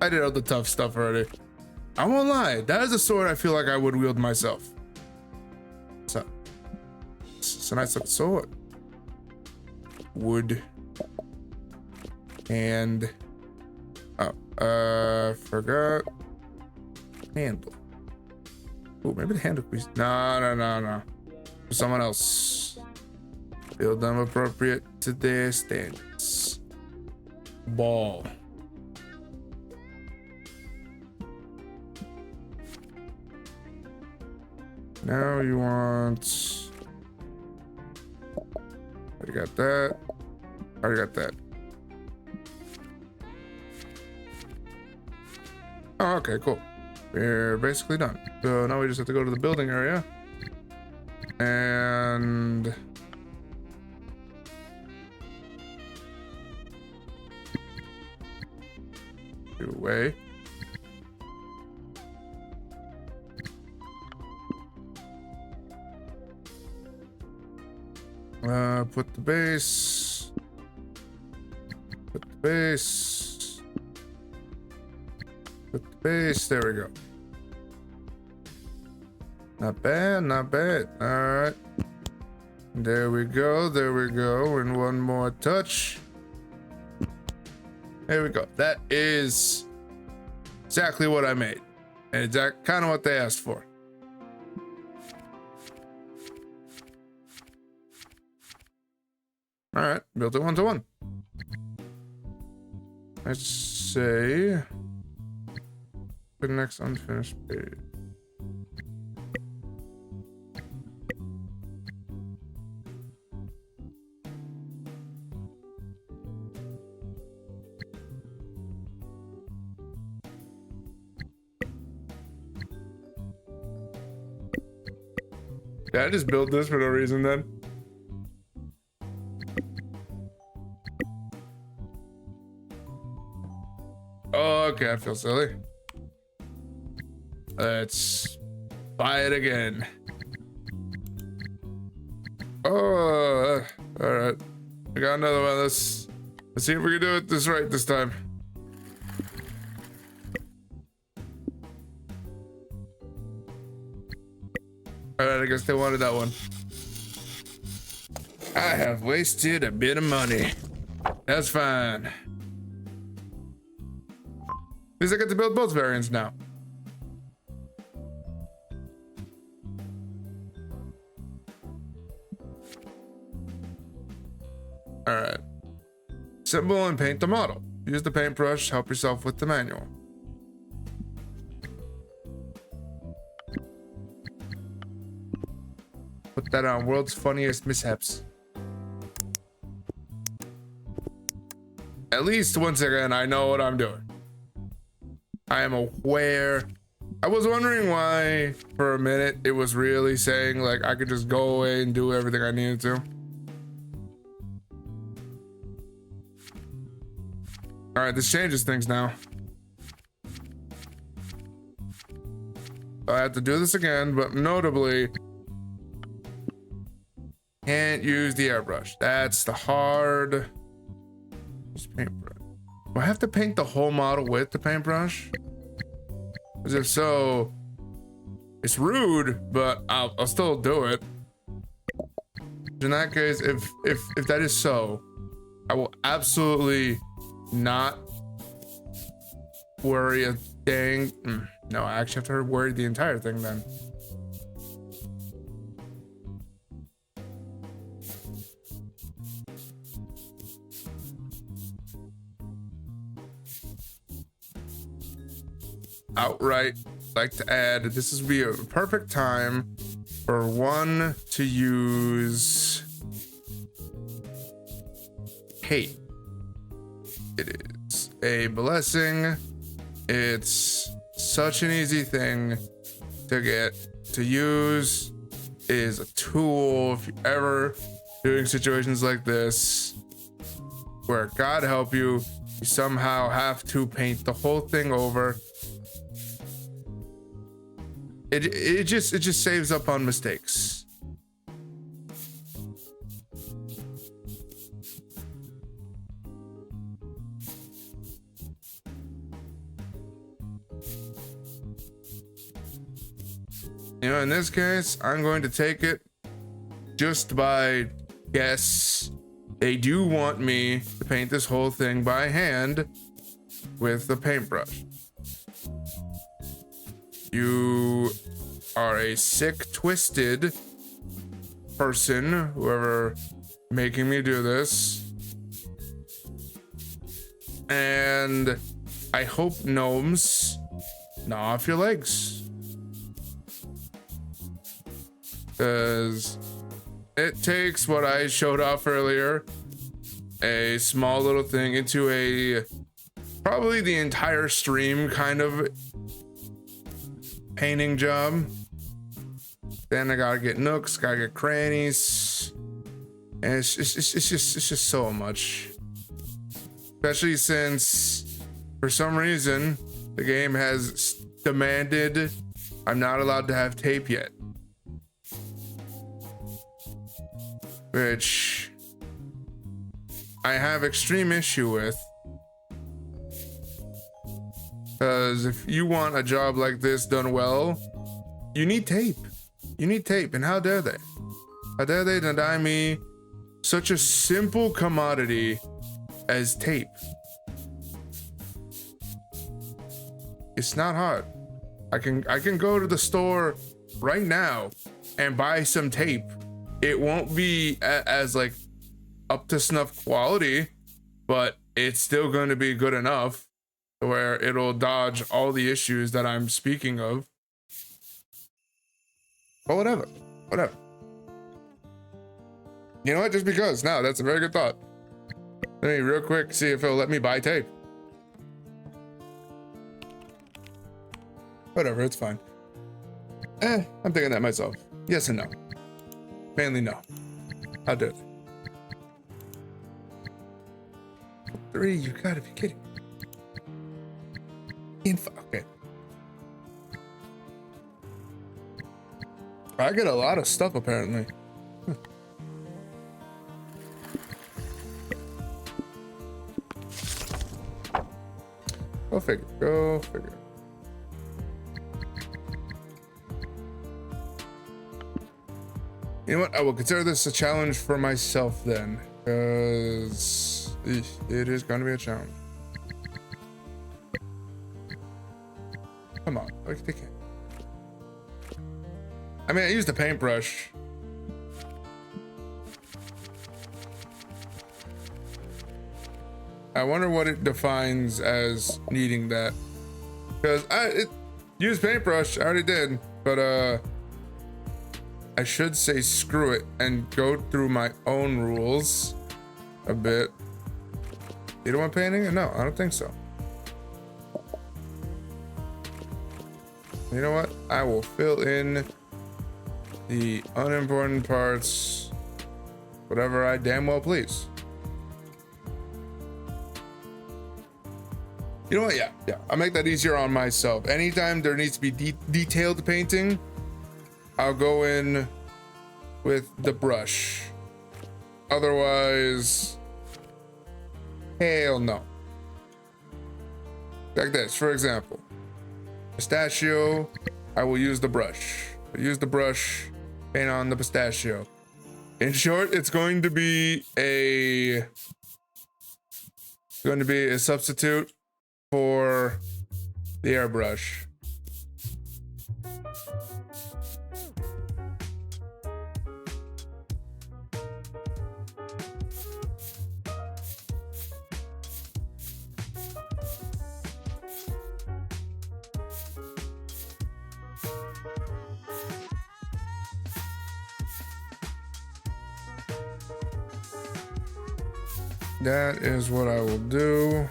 A: I did all the tough stuff already. I won't lie, that is a sword I feel like I would wield myself. So, it's a nice little sword. Wood. And... oh, forgot. Handle. Oh, maybe the handle piece. No. For someone else. Build them appropriate to their standards. Ball. Now you want... already got that. Already got that. Oh, okay, cool. We're basically done. So now we just have to go to the building area. And... away. Put the base. Put the base. Put the base. There we go. Not bad, not bad. All right. There we go. There we go. And one more touch. There we go. That is exactly what I made. And it's kind of what they asked for. All right, built it 1-to-1. Let's say the next unfinished page. Did I just build this for no reason then? Oh, okay, I feel silly. Let's buy it again. Oh, all right. I got another one. Let's see if we can do it this right this time. All right, I guess they wanted that one. I have wasted a bit of money. That's fine. At least I get to build both variants now. All right. Assemble and paint the model. Use the paintbrush. Help yourself with the manual. Put that on World's Funniest Mishaps. At least once again, I know what I'm doing. I am aware. I was wondering why for a minute it was really saying like I could just go away and do everything I needed to. All right, this changes things now. I have to do this again, but notably can't use the airbrush. That's the hard. Just paintbrush. Do I have to paint the whole model with the paintbrush? Because if so, it's rude, but I'll still do it. In that case, if that is so, I will absolutely not worry a dang. No, I actually have to worry the entire thing then. Outright like to add, this would be a perfect time for one to use hate. It is a blessing. It's such an easy thing to get to use. It is a tool if you're ever doing situations like this where, God help you, you somehow have to paint the whole thing over. It just saves up on mistakes. You know, in this case, I'm going to take it just by guess. They do want me to paint this whole thing by hand with the paintbrush. You are a sick, twisted person, whoever making me do this. And I hope gnomes gnaw off your legs. Because it takes what I showed off earlier, a small little thing, into a probably the entire stream kind of painting job. Then I gotta get nooks, gotta get crannies, and it's just so much. Especially since, for some reason, the game has demanded I'm not allowed to have tape yet. Which I have extreme issue with, because if you want a job like this done well, you need tape. You need tape, and how dare they? How dare they deny me such a simple commodity as tape? It's not hard. I can go to the store right now and buy some tape. It won't be as like up to snuff quality, but it's still going to be good enough where it'll dodge all the issues that I'm speaking of. But whatever. You know what? Just because. No, that's a very good thought. Let me real quick see if it'll let me buy tape. Whatever, it's fine. I'm thinking that myself. Yes and no. Mainly no. How dare they? 3, you gotta be kidding. Okay. I get a lot of stuff apparently. Go figure. Go figure. You know what? I will consider this a challenge for myself then, because it is going to be a challenge. Come on, like they can't. I mean, I used a paintbrush. I wonder what it defines as needing that, because use paintbrush. I already did, but I should say screw it and go through my own rules a bit. You don't want painting? No, I don't think so. You know what? I will fill in the unimportant parts, whatever I damn well please. You know what? Yeah. I'll make that easier on myself. Anytime there needs to be detailed painting, I'll go in with the brush. Otherwise, hell no. Like this, for example. Pistachio, I will use the brush. Use the brush, paint on the pistachio. In short, it's going to be a substitute for the airbrush. That is what I will do.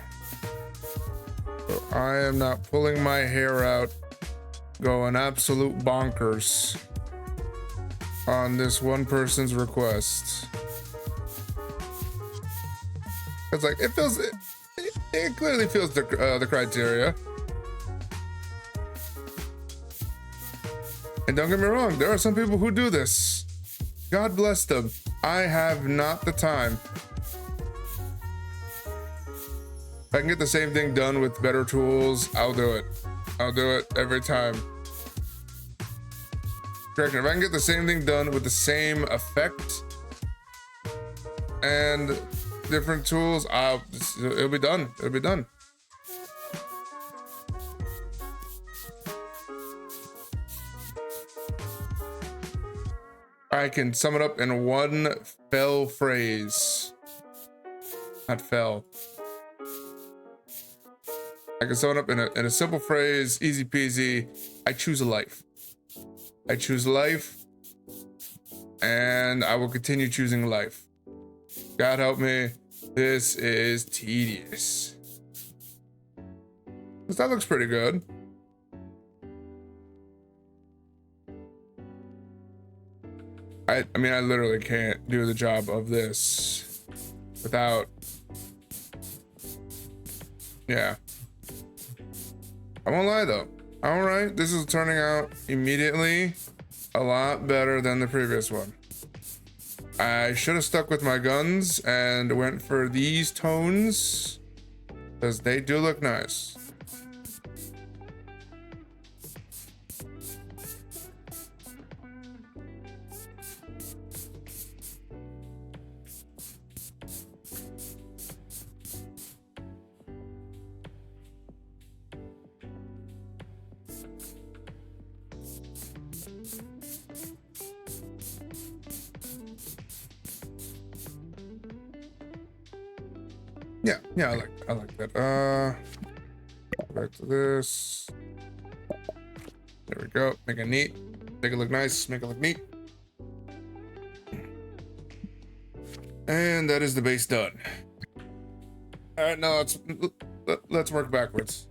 A: So I am not pulling my hair out, going absolute bonkers on this one person's request. It's like, it feels, it clearly feels the criteria. And don't get me wrong, there are some people who do this. God bless them. I have not the time. If I can get the same thing done with better tools, I'll do it. I'll do it every time. Correction, if I can get the same thing done with the same effect and different tools, it'll be done. It'll be done. I can sum it up in one fell phrase. Not fell. I can sum it up in a simple phrase, easy peasy. I choose a life. I choose life, and I will continue choosing life. God help me, this is tedious. That looks pretty good. I mean, I literally can't do the job of this without, yeah. I won't lie though. All right, this is turning out immediately a lot better than the previous one. I should have stuck with my guns and went for these tones because they do look nice. Yeah, I like that. Back to this. There we go. Make it neat. Make it look nice. Make it look neat. And that is the base done. All right, now let's work backwards.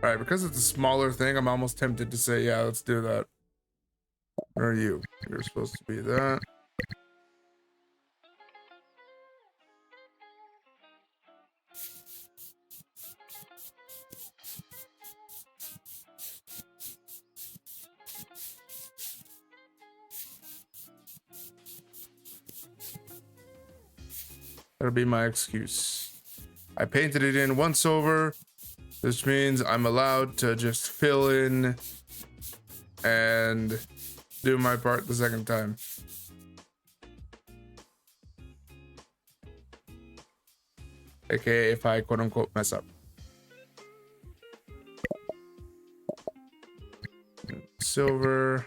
A: All right, because it's a smaller thing, I'm almost tempted to say, yeah, let's do that. Where are you? You're supposed to be that. That'll be my excuse. I painted it in once over. This means I'm allowed to just fill in and do my part the second time. AKA if I quote unquote mess up. Silver.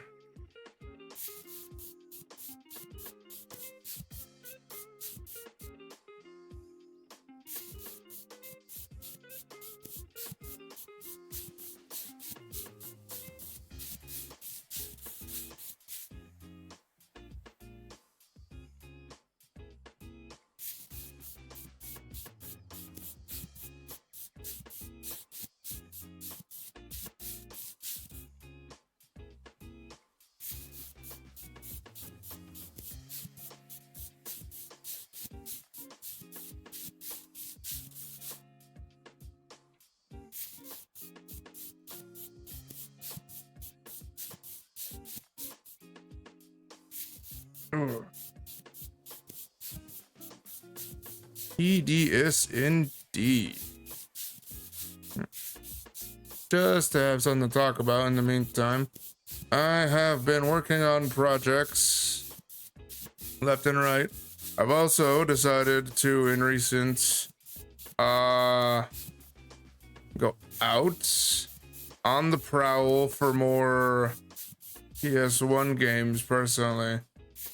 A: Tedious indeed. Just to have something to talk about in the meantime, I have been working on projects left and right. I've also decided to, in recent, go out on the prowl for more PS1 games personally,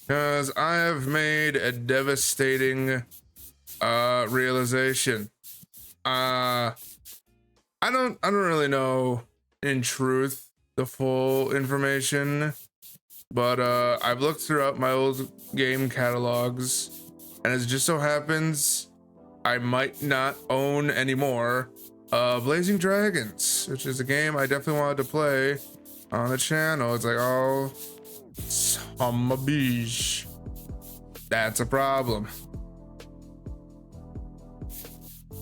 A: because I have made a devastating realization. I don't really know in truth the full information, but I've looked throughout my old game catalogs, and it just so happens I might not own anymore Blazing Dragons, which is a game I definitely wanted to play on the channel. It's like, oh, son of a bitch. That's a problem.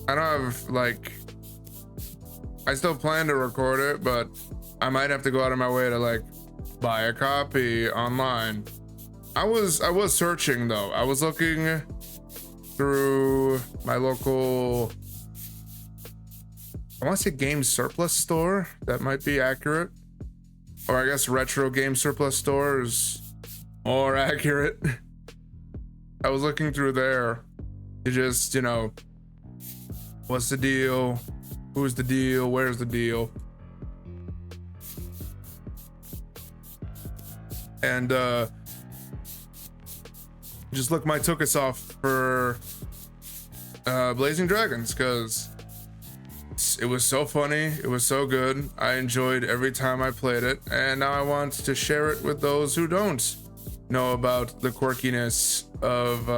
A: I don't have, like, I still plan to record it, but I might have to go out of my way to, like, buy a copy online. I was searching though. I was looking through my local, I want to say game surplus store. That might be accurate. Or I guess retro game surplus store is more accurate. I was looking through there to just, you know, what's the deal? Who's the deal? Where's the deal? And just look my took us off for Blazing Dragons, because it was so funny, it was so good. I enjoyed every time I played it, and now I want to share it with those who don't know about the quirkiness of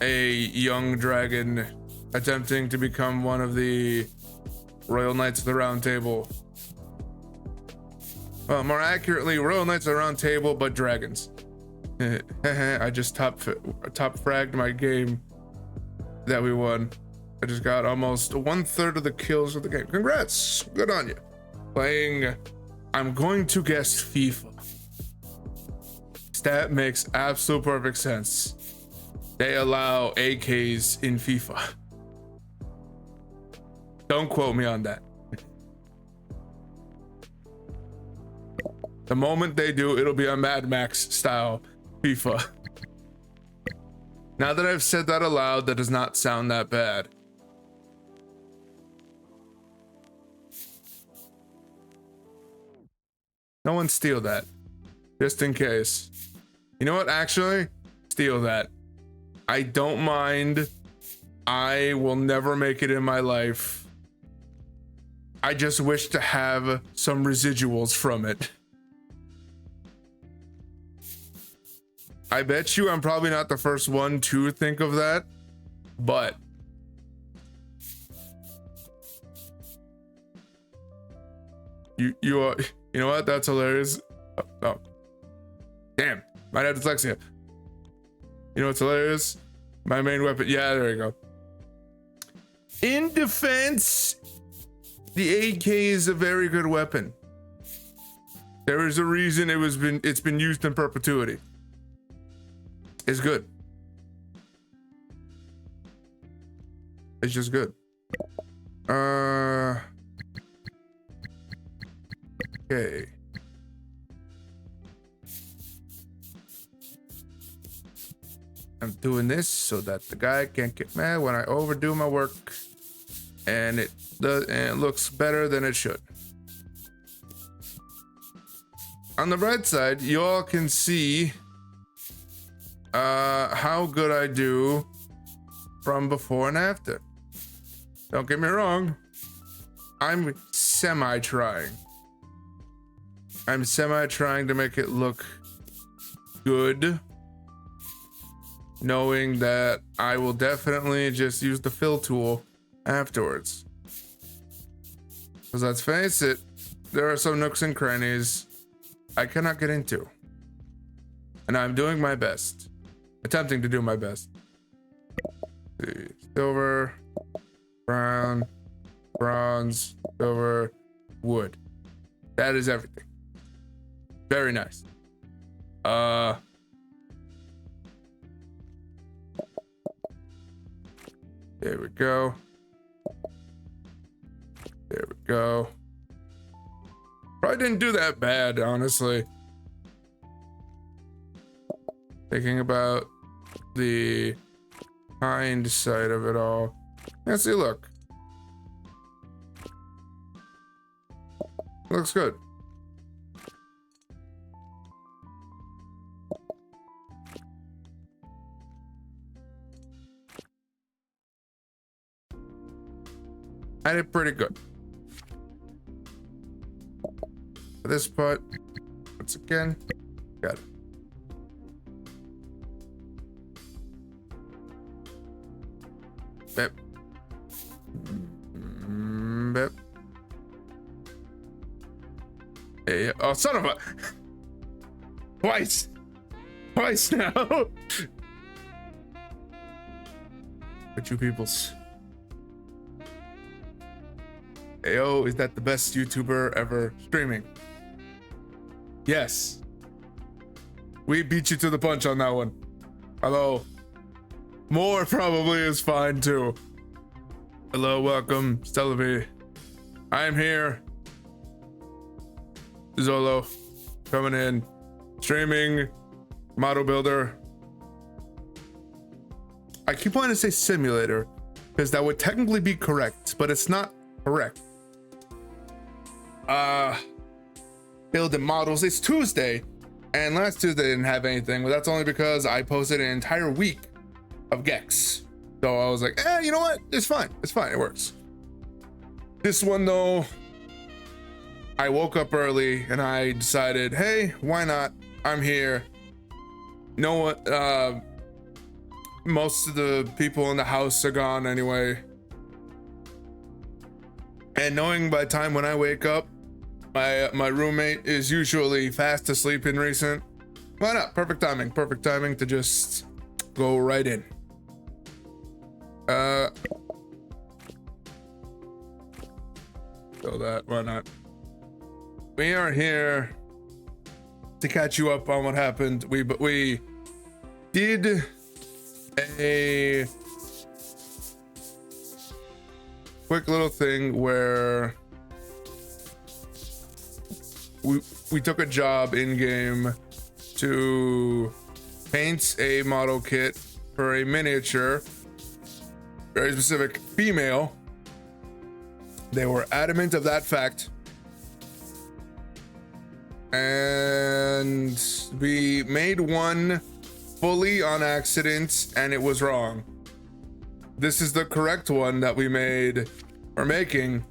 A: a young dragon attempting to become one of the Royal Knights of the Round Table. Well, more accurately, Royal Knights of the Round Table, but dragons. I just top fragged my game that we won. I just got almost 1/3 of the kills of the game. Congrats, good on you. Playing, I'm going to guess FIFA. That makes absolute perfect sense. They allow AKs in FIFA. Don't quote me on that. The moment they do, it'll be a Mad Max style FIFA. Now that I've said that aloud, that does not sound that bad. No one steal that, just in case. You know what, actually, steal that. I don't mind. I will never make it in my life. I just wish to have some residuals from it. I bet you I'm probably not the first one to think of that, but you are, you know what? That's hilarious. Oh, damn, might have dyslexia. You know what's hilarious? My main weapon. Yeah, there you go. In defense, the AK is a very good weapon. There is a reason it's been used in perpetuity. It's good. It's just good. Okay. I'm doing this so that the guy can't get mad when I overdo my work, and it looks better than it should. On the right side, you all can see how good I do from before and after. Don't get me wrong, I'm semi-trying to make it look good, knowing that I will definitely just use the fill tool afterwards. Because let's face it, there are some nooks and crannies I cannot get into, and I'm doing my best, attempting to do my best. Let's see. Silver, brown, bronze, silver, wood. That is everything. Very nice. There we go. There we go. Probably didn't do that bad, honestly. Thinking about the hindsight of it all. Let's see, look. Looks good. I did pretty good. For this part, once again, got it. Bip. Bip. Hey, oh, son of a... Twice now. But you peoples. Ayo, is that the best YouTuber ever streaming? Yes. We beat you to the punch on that one. Hello. More probably is fine too. Hello, welcome, Zolo332. I am here. Zolo, coming in, streaming, model builder. I keep wanting to say simulator because that would technically be correct, but it's not correct. Building models. It's Tuesday, and last Tuesday I didn't have anything, but that's only because I posted an entire week of Gex. So I was like, you know what? It's fine. It's fine. It works. This one though, I woke up early and I decided, hey, why not? I'm here. You know what? Most of the people in the house are gone anyway. And knowing by the time when I wake up, my roommate is usually fast asleep in recent. Why not? Perfect timing to just go right in. So that, why not? We are here to catch you up on what happened. We did a quick little thing where we took a job in game to paint a model kit for a miniature, very specific female. They were adamant of that fact, and we made one fully on accident and it was wrong. This is the correct one that we made or making.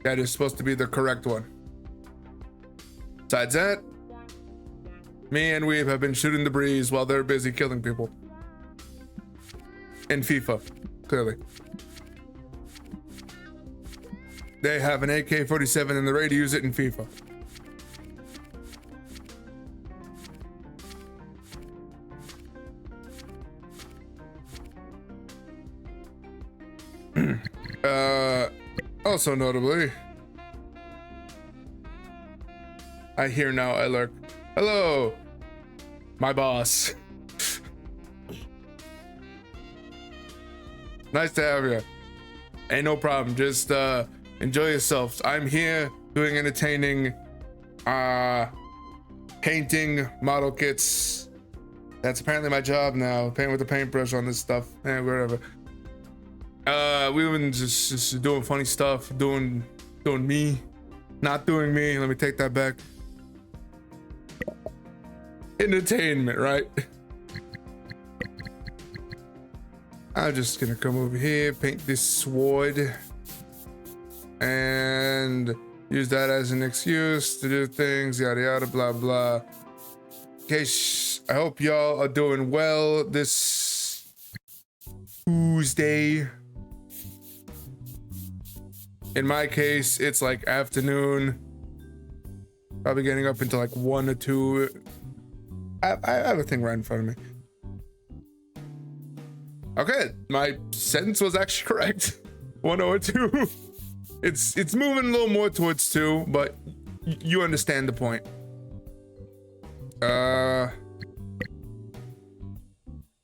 A: That is supposed to be the correct one. Besides that, me and Weave have been shooting the breeze while they're busy killing people in FIFA, clearly. They have an AK-47 and they're ready to use it in FIFA. Also notably, I hear now I lurk. Hello, my boss. Nice to have you. Ain't no problem, just enjoy yourself. I'm here doing entertaining, painting model kits. That's apparently my job now, paint with a paintbrush on this stuff, whatever. We've been just doing funny stuff, doing me, not doing me. Let me take that back. Entertainment, right? I'm just gonna come over here, paint this sword, and use that as an excuse to do things, yada yada, blah blah. In case, I hope y'all are doing well this Tuesday. In my case, it's like afternoon. Probably getting up into like 1 or 2. I have a thing right in front of me. Okay, my sentence was actually correct. 1 or 2. It's moving a little more towards 2, but you understand the point.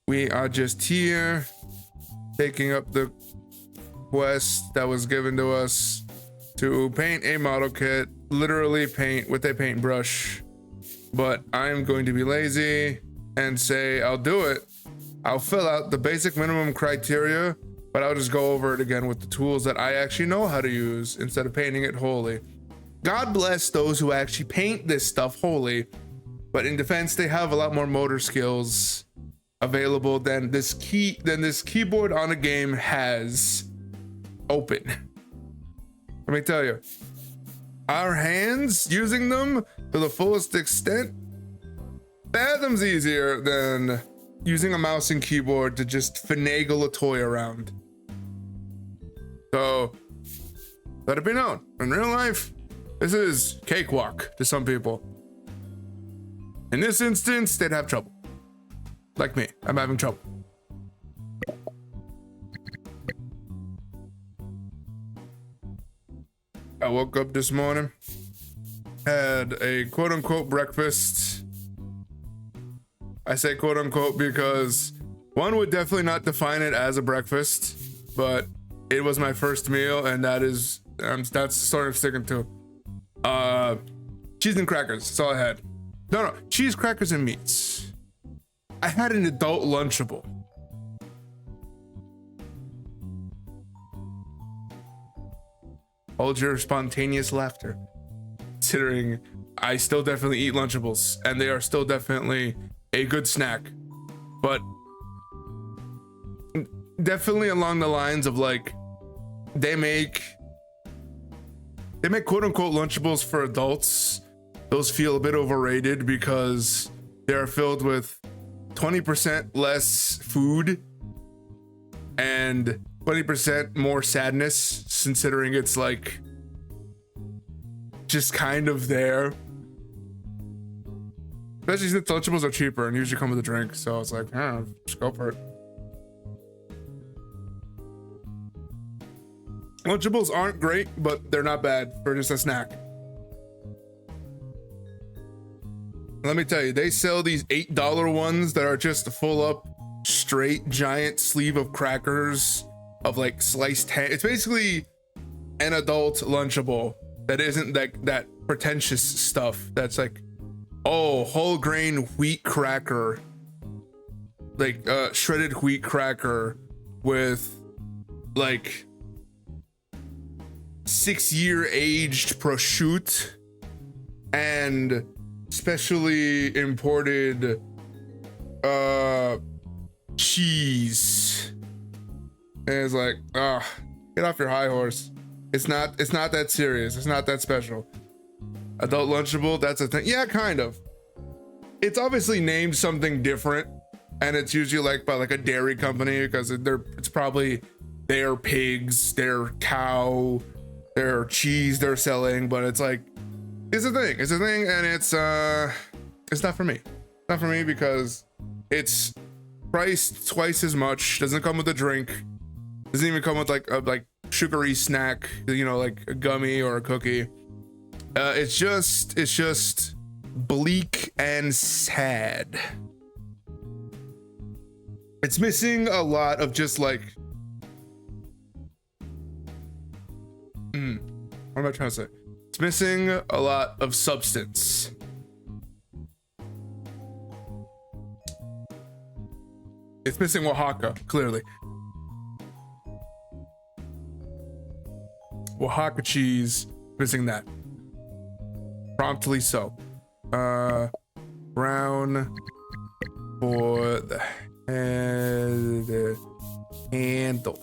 A: We are just here taking up the quest that was given to us to paint a model kit, literally paint with a paintbrush. But I'm going to be lazy and say I'll do it. I'll fill out the basic minimum criteria, but I'll just go over it again with the tools that I actually know how to use instead of painting it wholly. God bless those who actually paint this stuff wholly, but in defense, they have a lot more motor skills available than this keyboard on a game has open. Let me tell you, our hands using them to the fullest extent, fathoms easier than using a mouse and keyboard to just finagle a toy around. So let it be known, in real life, this is cakewalk to some people. In this instance, they'd have trouble. Like me, I'm having trouble. I woke up this morning, had a quote unquote breakfast. I say quote unquote because one would definitely not define it as a breakfast, but it was my first meal, and that's sort of sticking to. Cheese and crackers, that's all I had. No, cheese, crackers, and meats. I had an adult Lunchable. Hold your spontaneous laughter, considering I still definitely eat Lunchables, and they are still definitely a good snack, but definitely along the lines of like, they make quote unquote Lunchables for adults. Those feel a bit overrated because they're filled with 20% less food and 20% more sadness, considering it's like just kind of there. Especially since Lunchables are cheaper and usually come with a drink, so it's like, just go for it. Lunchables aren't great, but they're not bad for just a snack. Let me tell you, they sell these $8 ones that are just full up straight giant sleeve of crackers of like sliced ham. It's basically an adult Lunchable that isn't that pretentious stuff. That's like, oh, whole grain wheat cracker, like shredded wheat cracker with like 6-year aged prosciutto and specially imported cheese. And it's like, get off your high horse. It's not that serious. It's not that special. Adult Lunchable, that's a thing. Yeah, kind of. It's obviously named something different, and it's usually like by like a dairy company because it's probably their pigs, their cow, their cheese they're selling, but it's like, it's a thing, and it's not for me. Not for me because it's priced twice as much, doesn't come with a drink, doesn't even come with like a sugary snack, you know, like a gummy or a cookie. It's just bleak and sad. It's missing a lot of just like, what am I trying to say? It's missing a lot of substance. It's missing Oaxaca, clearly. Oaxaca cheese, missing that. Promptly so. Brown for the handle.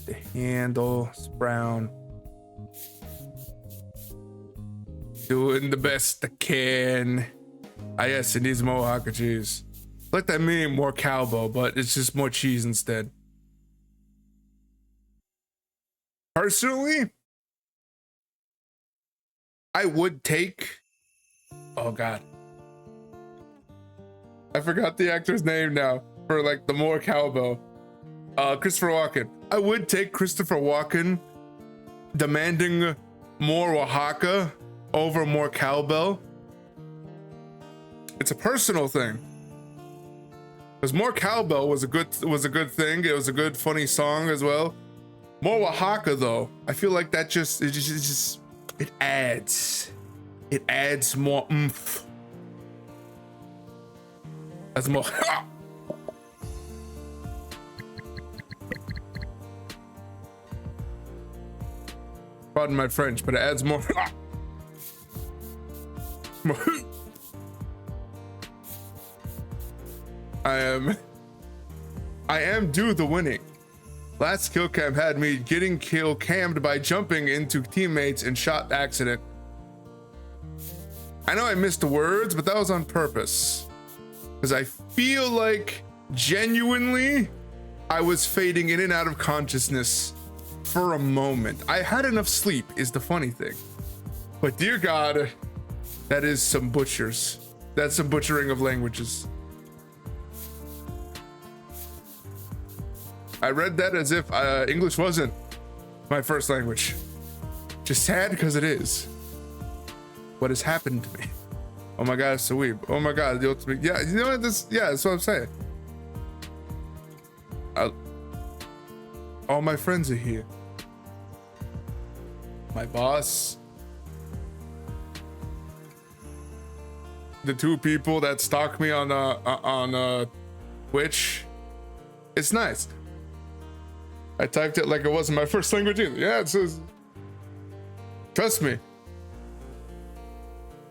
A: The handle is brown. Doing the best I can. Yes, it needs more Oaxaca cheese. Like that mean more cowbell, but it's just more cheese instead. Personally, I would take, oh God, I forgot the actor's name now for like the more cowbell. Christopher Walken. I would take Christopher Walken demanding more Oaxaca over more cowbell. It's a personal thing. Because more cowbell was a good thing. It was a good funny song as well. More Oaxaca though, I feel like that it adds more oomph. That's more. Pardon my French, but it adds more. I am due the winning. Last kill cam had me getting kill cammed by jumping into teammates and shot accident. I know I missed the words, but that was on purpose. Because I feel like genuinely I was fading in and out of consciousness for a moment. I had enough sleep is the funny thing. But dear God, that is some butchers. That's some butchering of languages. I read that as if English wasn't my first language. Just sad because it is. What has happened to me? Oh my God, it's a weeb. Oh my God, the ultimate. Yeah, you know what? That's what I'm saying. All my friends are here. My boss. The 2 people that stalk me on Twitch. It's nice. I typed it like it wasn't my first language either. Yeah, it says. Trust me.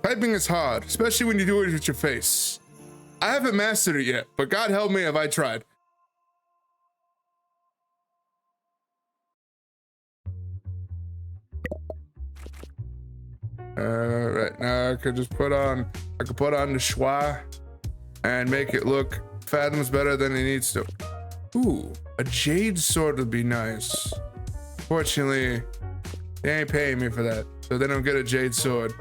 A: Typing is hard, especially when you do it with your face. I haven't mastered it yet, but God help me if I tried. Right now I could just put on the schwa and make it look fathoms better than it needs to. Ooh, a jade sword would be nice. Fortunately, they ain't paying me for that, so they don't get a jade sword.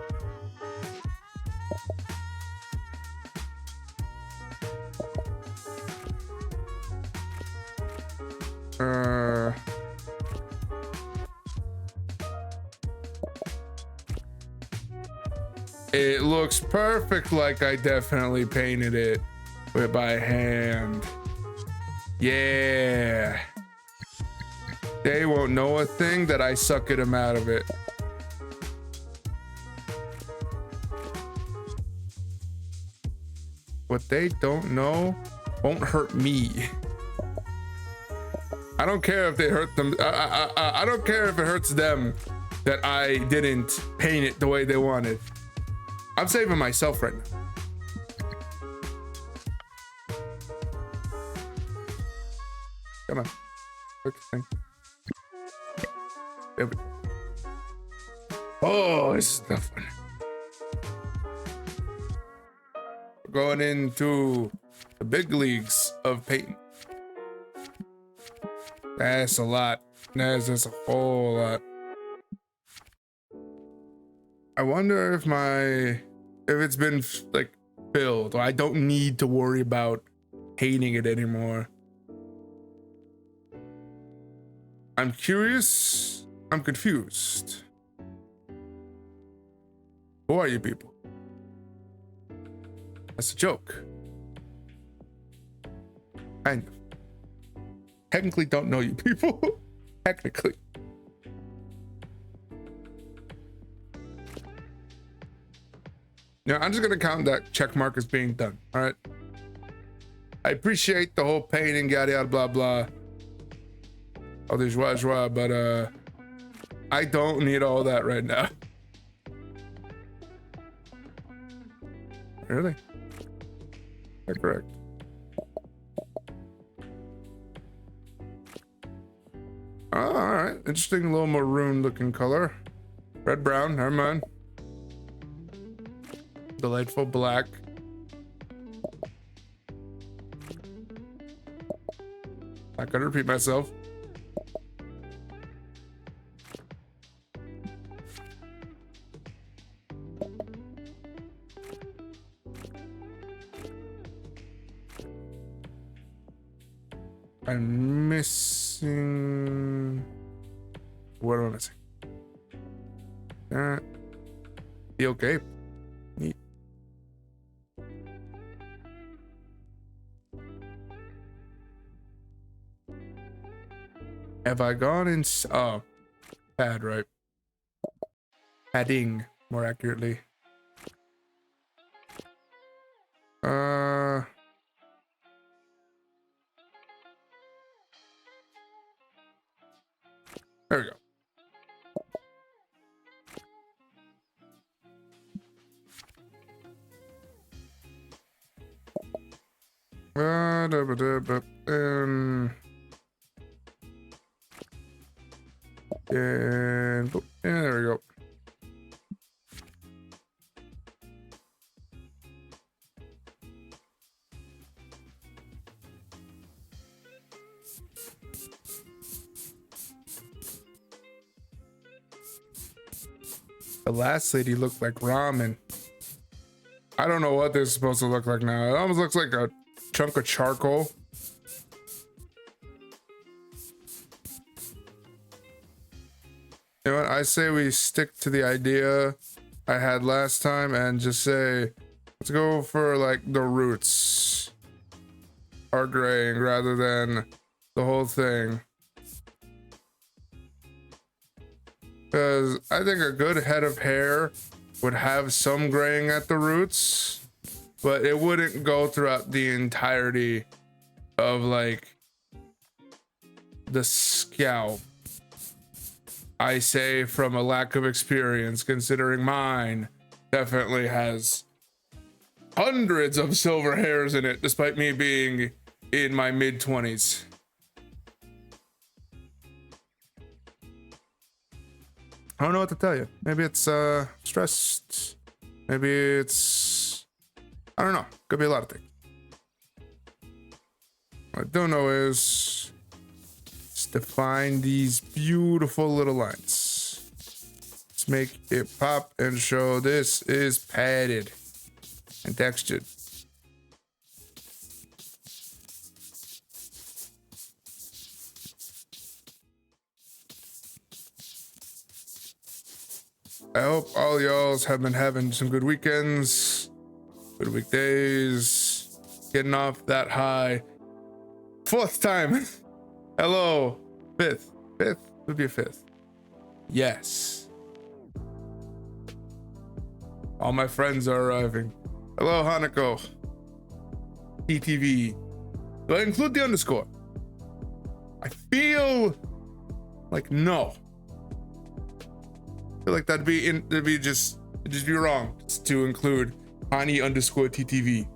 A: It looks perfect, like I definitely painted it by hand. Yeah. They won't know a thing that I suckered them out of it. What they don't know won't hurt me. I don't care if they hurt them. I don't care if it hurts them that I didn't paint it the way they wanted. I'm saving myself right now. Come on. Quick thing. There we go. Oh, this is tough one. We're going into the big leagues of painting. That's a lot. That's a whole lot. I wonder if it's been like filled. I don't need to worry about painting it anymore. I'm curious. I'm confused. Who are you people? That's a joke. Kind of. Technically don't know you people. Technically. Yeah, I'm just gonna count that check mark as being done. All right. I appreciate the whole painting, yada yada blah blah. All this joie joie, but I don't need all that right now. Really? That's correct. Oh, all right. Interesting little maroon looking color. Red, brown, never mind. Delightful black. I could repeat myself. I'm missing. What am I missing? Be okay. Neat. Have I gone in? Oh, pad, right? Padding, more accurately. There we go. And yeah, there we go. The last lady looked like ramen. I don't know what this is supposed to look like now. It almost looks like a chunk of charcoal. You know what? I say we stick to the idea I had last time and just say, let's go for like the roots are graying rather than the whole thing. Because I think a good head of hair would have some graying at the roots, but it wouldn't go throughout the entirety of like the scalp. I say from a lack of experience, considering mine definitely has hundreds of silver hairs in it, despite me being in my mid-20s. I don't know what to tell you. Maybe it's stressed. Maybe it's, I don't know. Could be a lot of things. What I don't know is define these beautiful little lines. Let's make it pop and show this is padded and textured. I hope all y'alls have been having some good weekends, good weekdays, getting off that high. Fourth time. Hello. Fifth would be a fifth. Yes. All my friends are arriving. Hello, Hanako. TTV. Do I include the underscore? I feel like no. I feel like that'd be just be wrong to include Hani underscore TTV.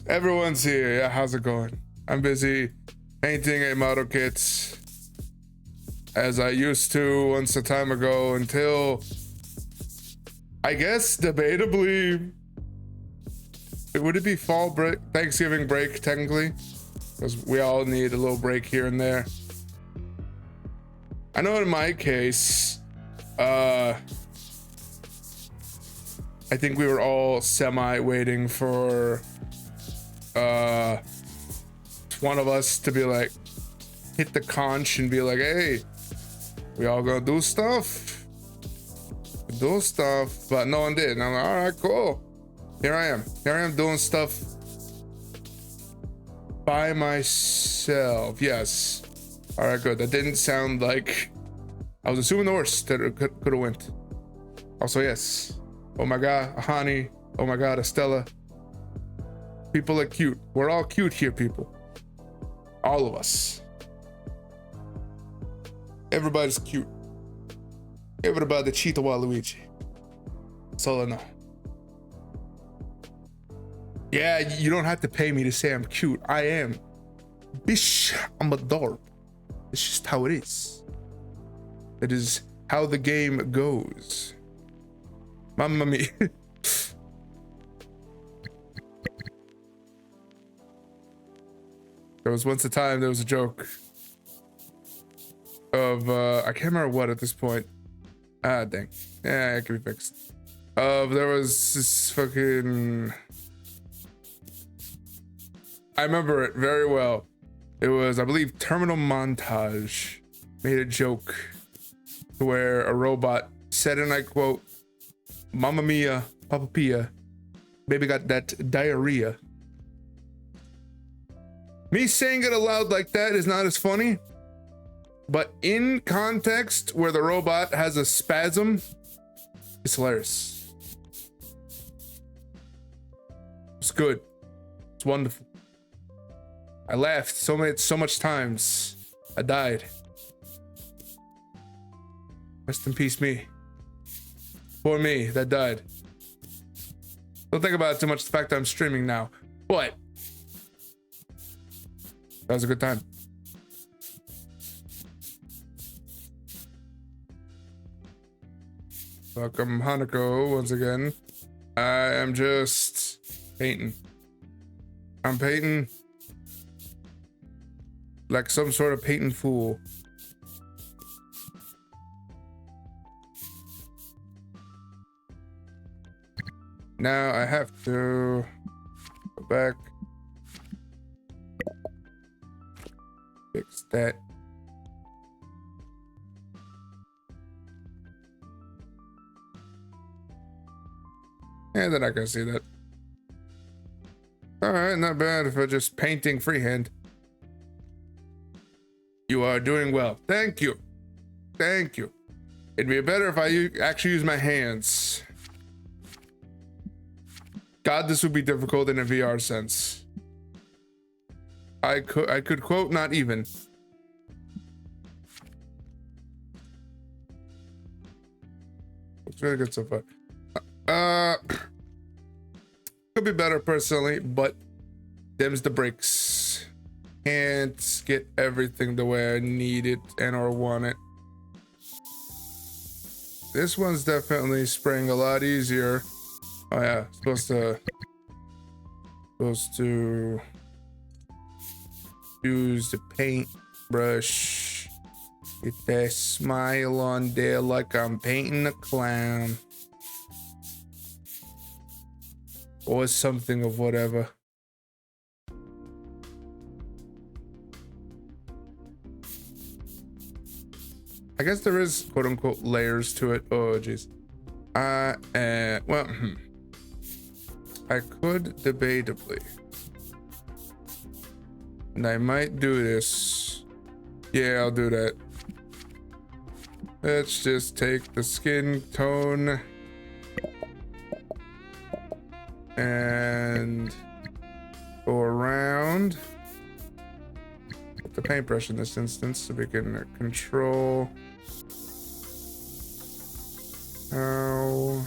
A: Everyone's here. Yeah, how's it going? I'm busy painting a model kit as I used to once a time ago until I guess debatably would it be fall break, Thanksgiving break technically, because we all need a little break here and there. I know in my case, I think we were all semi waiting for one of us to be like, hit the conch and be like, hey, we all gonna do stuff? But no one did. And I'm like, all right, cool. Here I am doing stuff by myself. Yes. All right, good. That didn't sound like, I was assuming the worst that it could have went. Also, yes. Oh my God, Ahani. Oh my God, Estella. People are cute. We're all cute here, people. All of us. Everybody's cute. Everybody Cheetah Waluigi. That's all I know. Yeah, you don't have to pay me to say I'm cute. I am. Bish, I'm a dorp. It's just how it is. It is how the game goes. Mamma mia. There was once a time, there was a joke of, I can't remember what at this point. Ah, dang. Yeah, it can be fixed. There was this fucking, I remember it very well. It was, I believe, Terminal Montage made a joke where a robot said, and I quote, "Mamma mia, Papa Pia, baby got that diarrhea." Me saying it aloud like that is not as funny, but in context where the robot has a spasm, it's hilarious. It's good. It's wonderful. I laughed so much times. I died. Rest in peace, me. Poor me that died. Don't think about it too much, the fact that I'm streaming now, but that was a good time. Welcome, Hanako, once again. I am just painting. I'm painting like some sort of painting fool. Now I have to go back, fix that. And then I can see that. All right, not bad for just painting freehand. You are doing well. Thank you. Thank you. It'd be better if I actually use my hands. God, this would be difficult in a VR sense. I could quote not even. It's really good so far. Could be better personally, but them's the breaks. Can't get everything the way I need it and or want it. This one's definitely spraying a lot easier. Oh yeah, supposed to use the paint brush. Get that smile on there like I'm painting a clown. Or something of whatever. I guess there is quote unquote layers to it. Oh jeez. Well, I could debatably, and I might do this. Yeah, I'll do that. Let's just take the skin tone and go around with the paintbrush in this instance so we can control how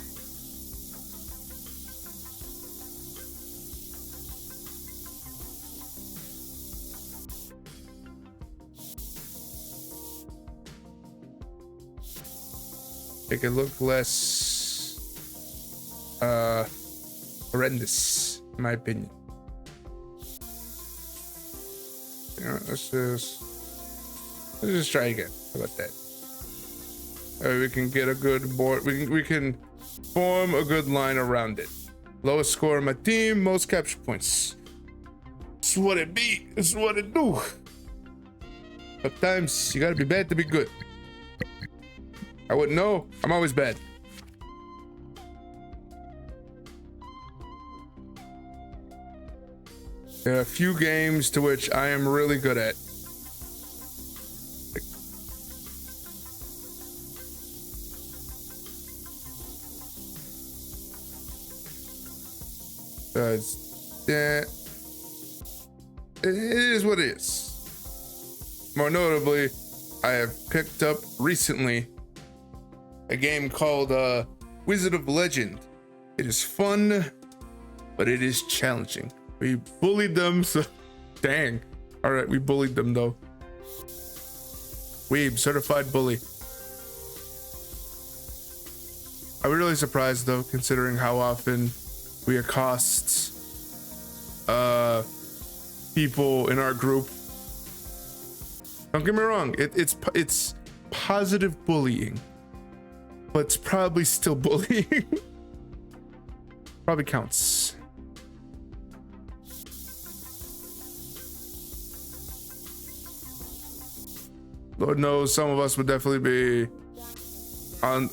A: make it look less horrendous, in my opinion. You know, let's just try again. How about that? We can get a good board. We can form a good line around it. Lowest score on my team, most capture points. It's what it be. It's what it do. Sometimes you gotta be bad to be good. I wouldn't know. I'm always bad. There are a few games to which I am really good at. Yeah, it is what it is. More notably, I have picked up recently a game called Wizard of Legend. It is fun, but it is challenging. We bullied them, so dang. All right, we bullied them though. Weeb, certified bully. I'm really surprised though, considering how often we accost people in our group. Don't get me wrong, it's positive bullying, but it's probably still bullying. Probably counts. Lord knows some of us would definitely be on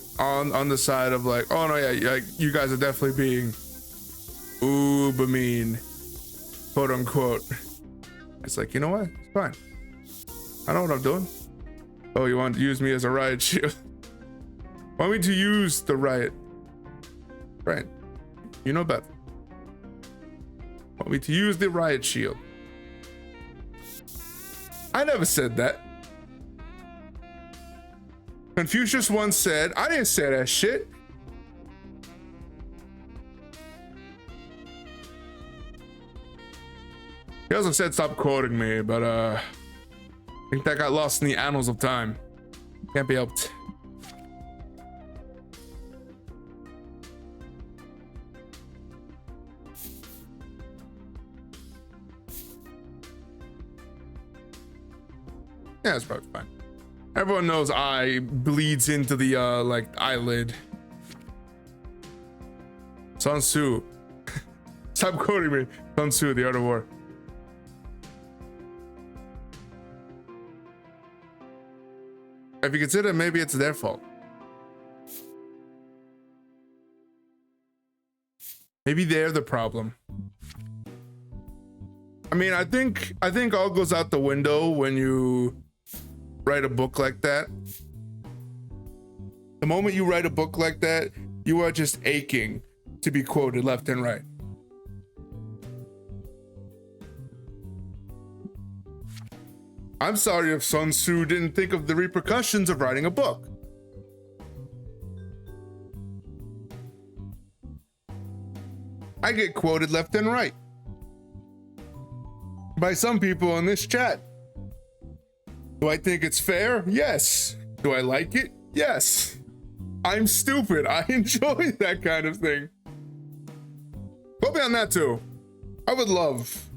A: the side of like, oh no, yeah, like you guys are definitely being uber mean, quote unquote. It's like, you know what? It's fine. I know what I'm doing. Oh, you want to use me as a riot shield? Want me to use the riot? Right. You know better. Want me to use the riot shield? I never said that. Confucius once said, I didn't say that shit. He also said stop quoting me, but I think that got lost in the annals of time. Can't be helped. Yeah, it's probably fine. Everyone knows eye bleeds into the like eyelid. Sun Tzu. Stop quoting me. Sun Tzu, The Art of War. If you consider, maybe it's their fault. Maybe they're the problem. I mean, I think all goes out the window when you write a book like that. The moment you write a book like that, you are just aching to be quoted left and right. I'm sorry if Sun Tzu didn't think of the repercussions of writing a book. I get quoted left and right by some people in this chat. Do I think it's fair? Yes. Do I like it? Yes. I'm stupid. I enjoy that kind of thing. Quote me on that too. I would love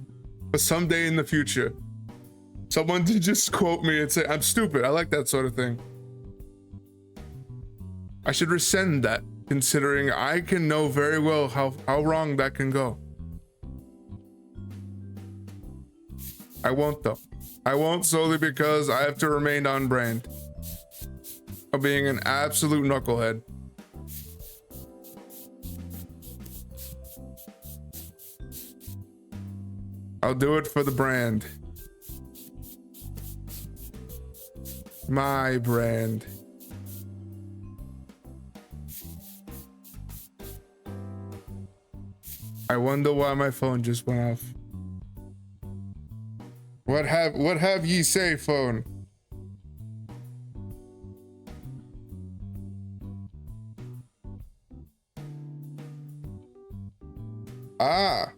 A: for someday in the future someone to just quote me and say, I'm stupid. I like that sort of thing. I should rescind that, considering I can know very well how wrong that can go. I won't though. I won't, solely because I have to remain on brand of being an absolute knucklehead. I'll do it for the brand. My brand. I wonder why my phone just went off. What have ye say, phone? Ah,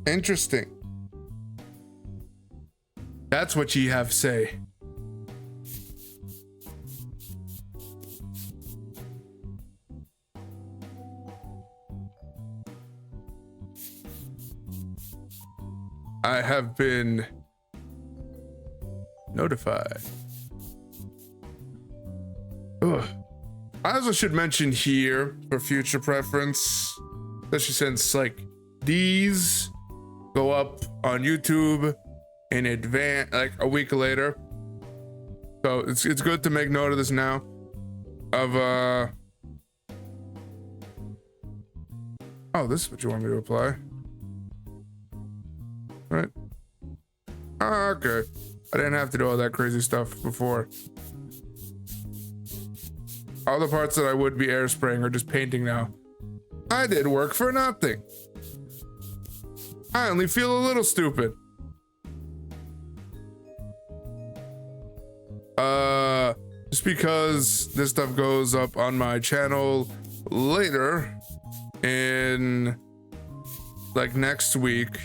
A: interesting. That's what ye have say. I have been notified. Ugh. I also should mention here for future preference, especially since like these go up on YouTube in advance, like a week later. So it's good to make note of this now. Of oh, this is what you want me to apply. Right. Okay. I didn't have to do all that crazy stuff before. All the parts that I would be airspraying are just painting now. I did work for nothing. I only feel a little stupid. Just because this stuff goes up on my channel later in like next week.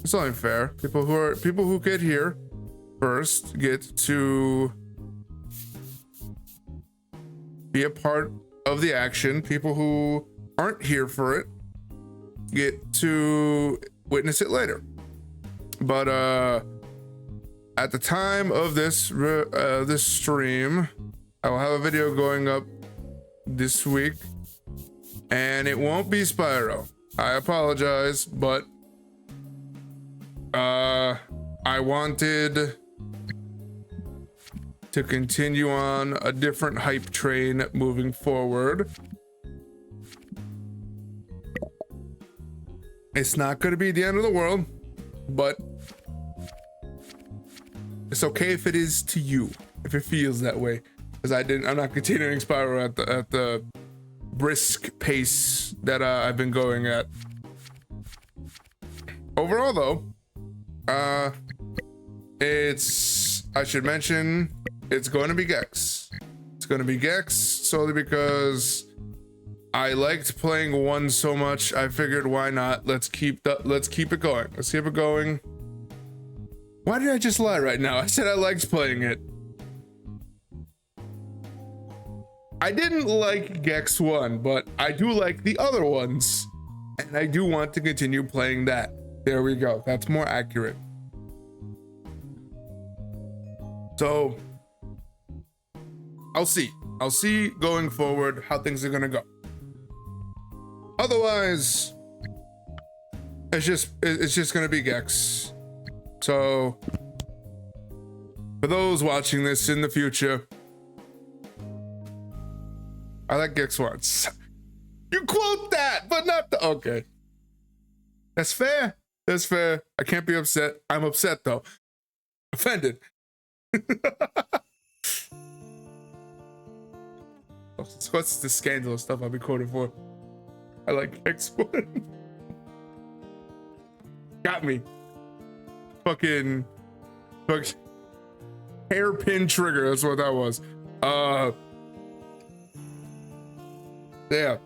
A: It's only fair. People who get here first get to be a part of the action. People who aren't here for it get to witness it later. But at the time of this this stream, I will have a video going up this week, and it won't be Spyro. I apologize, but I wanted to continue on a different hype train moving forward. It's not going to be the end of the world, but it's okay if it is to you, if it feels that way, because I'm not continuing Spyro at the brisk pace that I've been going at. Overall though, I should mention, it's going to be Gex. It's going to be Gex solely because I liked playing one so much. I figured, why not? Let's keep it going. Let's keep it going. Why did I just lie right now? I said I liked playing it. I didn't like Gex 1, but I do like the other ones, and I do want to continue playing that. There we go. That's more accurate. So I'll see going forward how things are gonna go. Otherwise, it's just gonna be Gex. So for those watching this in the future, I like Gex once. You quote that, but not the okay. That's fair. That's fair. I can't be upset. I'm upset though. Offended. What's the scandalous stuff I'll be quoted for? I like Gex one. Got me. Fucking hairpin trigger. That's what that was. Yeah.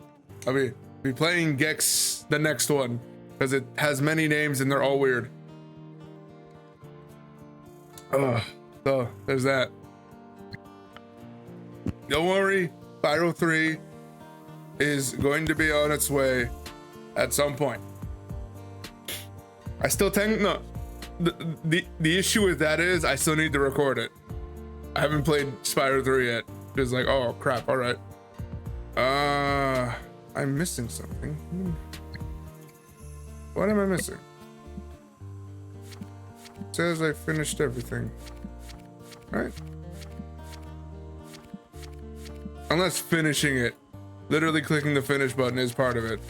A: I mean, be playing Gex the next one because it has many names and they're all weird. So there's that. Don't worry, Spyro 3 is going to be on its way at some point. I still think no. The issue with that is I still need to record it. I haven't played Spyro 3 yet. It's like, oh crap, all right. I'm missing something. What am I missing? It says I finished everything. Right? Unless finishing it, literally clicking the finish button is part of it.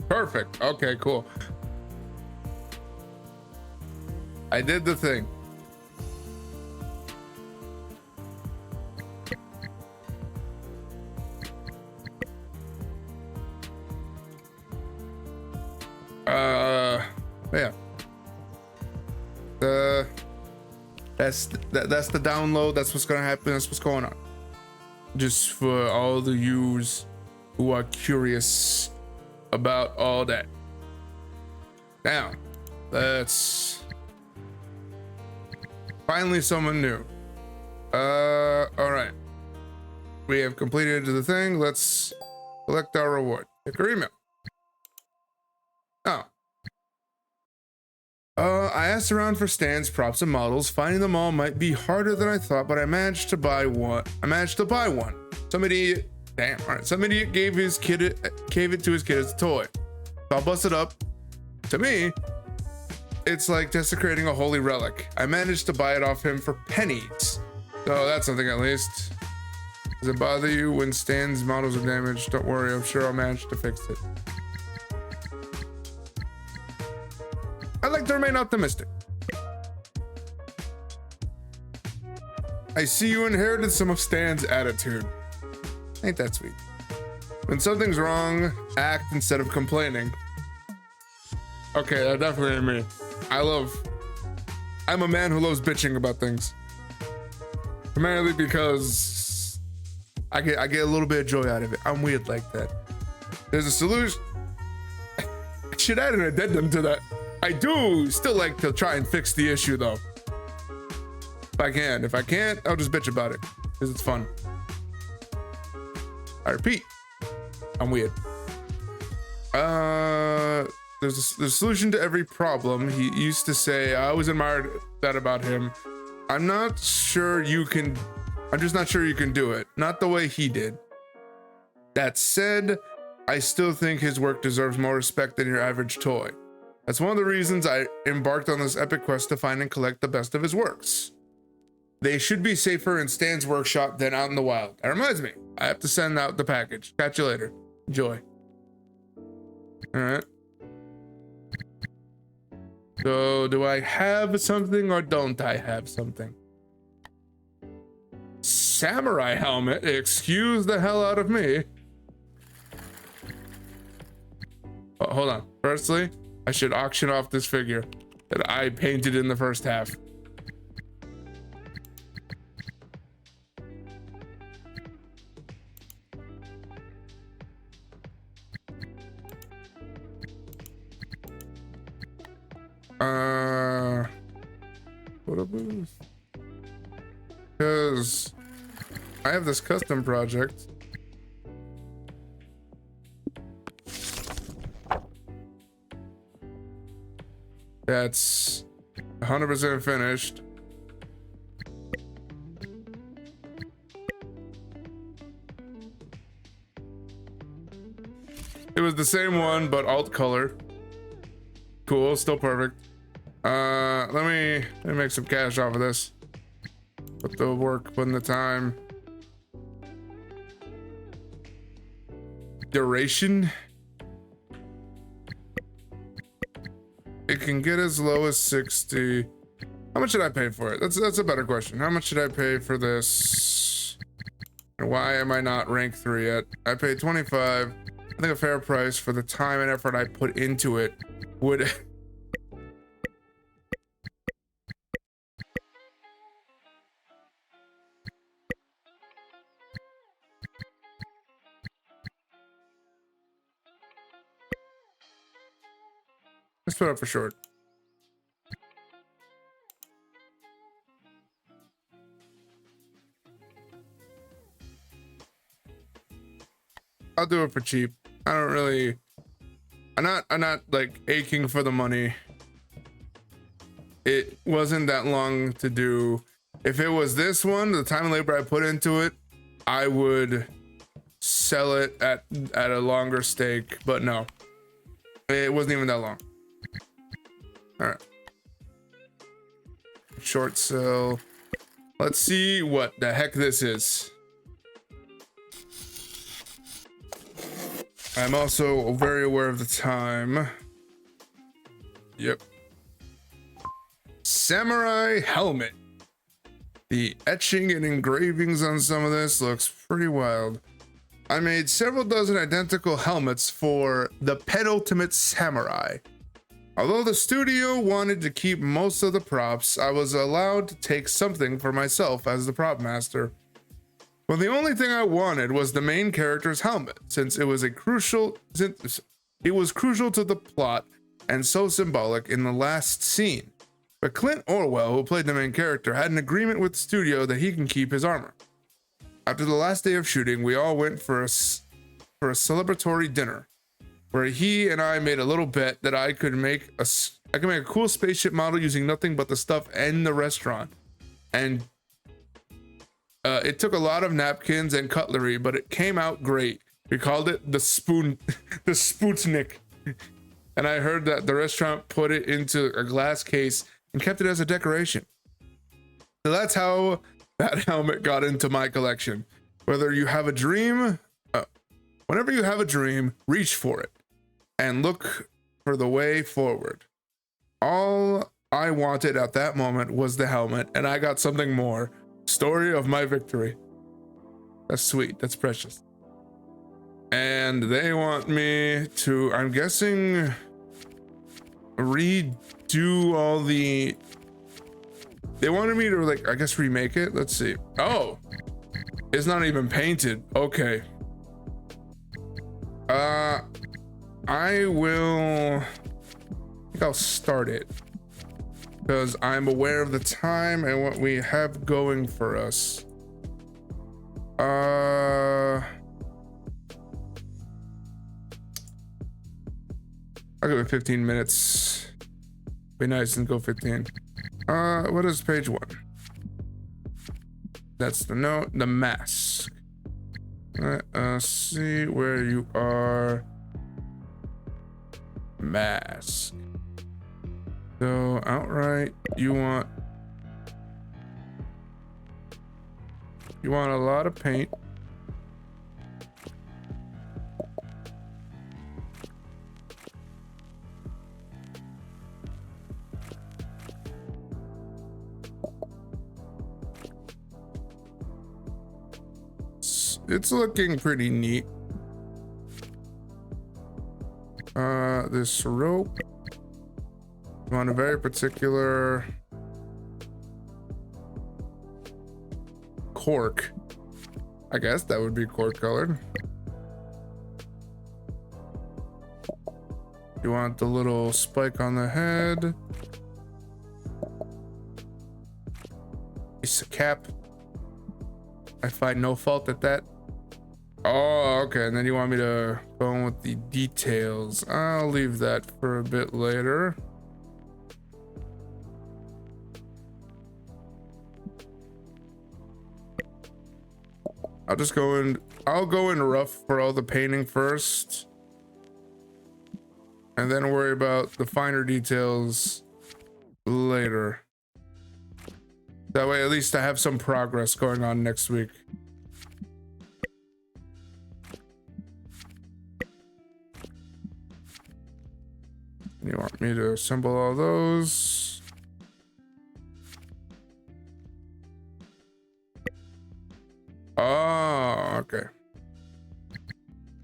A: Perfect. Okay, cool. I did the thing. Yeah. That's the download. That's what's gonna happen. That's what's going on. Just for all the yous who are curious about all that. Now, let's finally someone new. All right. We have completed the thing. Let's select our reward. Pick your email. Oh. I asked around for stands, props, and models. Finding them all might be harder than I thought, but I managed to buy one. Some idiot, damn, all right. Some idiot gave it to his kid as a toy. So I'll bust it up. To me, it's like desecrating a holy relic. I managed to buy it off him for pennies. So that's something at least. Does it bother you when stands models are damaged? Don't worry, I'm sure I'll manage to fix it. I like to remain optimistic. I see you inherited some of Stan's attitude. Ain't that sweet? When something's wrong, act instead of complaining. Okay, that definitely ain't me. I'm a man who loves bitching about things. Primarily because I get a little bit of joy out of it. I'm weird like that. There's a solution. I should add an addendum to that. I do still like to try and fix the issue though. If I can. If I can't, I'll just bitch about it because it's fun. I repeat, I'm weird. There's a solution to every problem. He used to say, I always admired that about him. I'm just not sure you can do it. Not the way he did. That said, I still think his work deserves more respect than your average toy. That's one of the reasons I embarked on this epic quest to find and collect the best of his works. They should be safer in Stan's workshop than out in the wild. That reminds me, I have to send out the package. Catch you later. Enjoy. All right. So do I have something or don't I have something? Samurai helmet, excuse the hell out of me. Oh, hold on. Firstly, I should auction off this figure that I painted in the first half. What a boost. because I have this custom project. That's 100% finished. It was the same one, but alt color. Cool, still perfect. Let me make some cash off of this. Put the work, put in the time. Duration. It can get as low as 60. How much should I pay for it? That's a better question. How much should I pay for this? And why am I not rank 3 yet? I paid 25. I think a fair price for the time and effort I put into it would... Let's put up for short. I'll do it for cheap. I don't really... I'm not like aching for the money. It wasn't that long to do. If it was this one, the time and labor I put into it, I would sell it at a longer stake, but no. It wasn't even that long. All right. Short sell. Let's see what the heck this is. I'm also very aware of the time. Yep. Samurai helmet. The etching and engravings on some of this looks pretty wild. I made several dozen identical helmets for the penultimate samurai. Although the studio wanted to keep most of the props, I was allowed to take something for myself as the prop master. Well, the only thing I wanted was the main character's helmet, since it was crucial to the plot and so symbolic in the last scene. But Clint Orwell, who played the main character, had an agreement with the studio that he can keep his armor. After the last day of shooting, we all went for a celebratory dinner, where he and I made a little bet that I could make a cool spaceship model using nothing but the stuff in the restaurant. And it took a lot of napkins and cutlery, but it came out great. We called it the Sputnik. And I heard that the restaurant put it into a glass case and kept it as a decoration. So that's how that helmet got into my collection. Whether you have a dream, whenever you have a dream, reach for it and look for the way forward. All I wanted at that moment was the helmet, and I got something more. Story of my victory. That's sweet. That's precious. And they want me to, I'm guessing, redo all the... They wanted me to, like, I guess remake it. Let's see. Oh, it's not even painted. Okay. I think I'll start it, because I'm aware of the time and what we have going for us. I'll give it 15 minutes. Be nice and go 15. What is page 1? That's the note, the mask. Let us see where you are. Mask. So outright, you want a lot of paint. It's looking pretty neat. This rope. You want a very particular cork. I guess that would be cork colored. You want the little spike on the head. Piece of cap. I find no fault at that. Oh, okay. And then you want me to go on with the details. I'll leave that for a bit later. I'll go in rough for all the painting first. And then worry about the finer details later. That way, at least I have some progress going on next week. You want me to assemble all those? Oh, okay.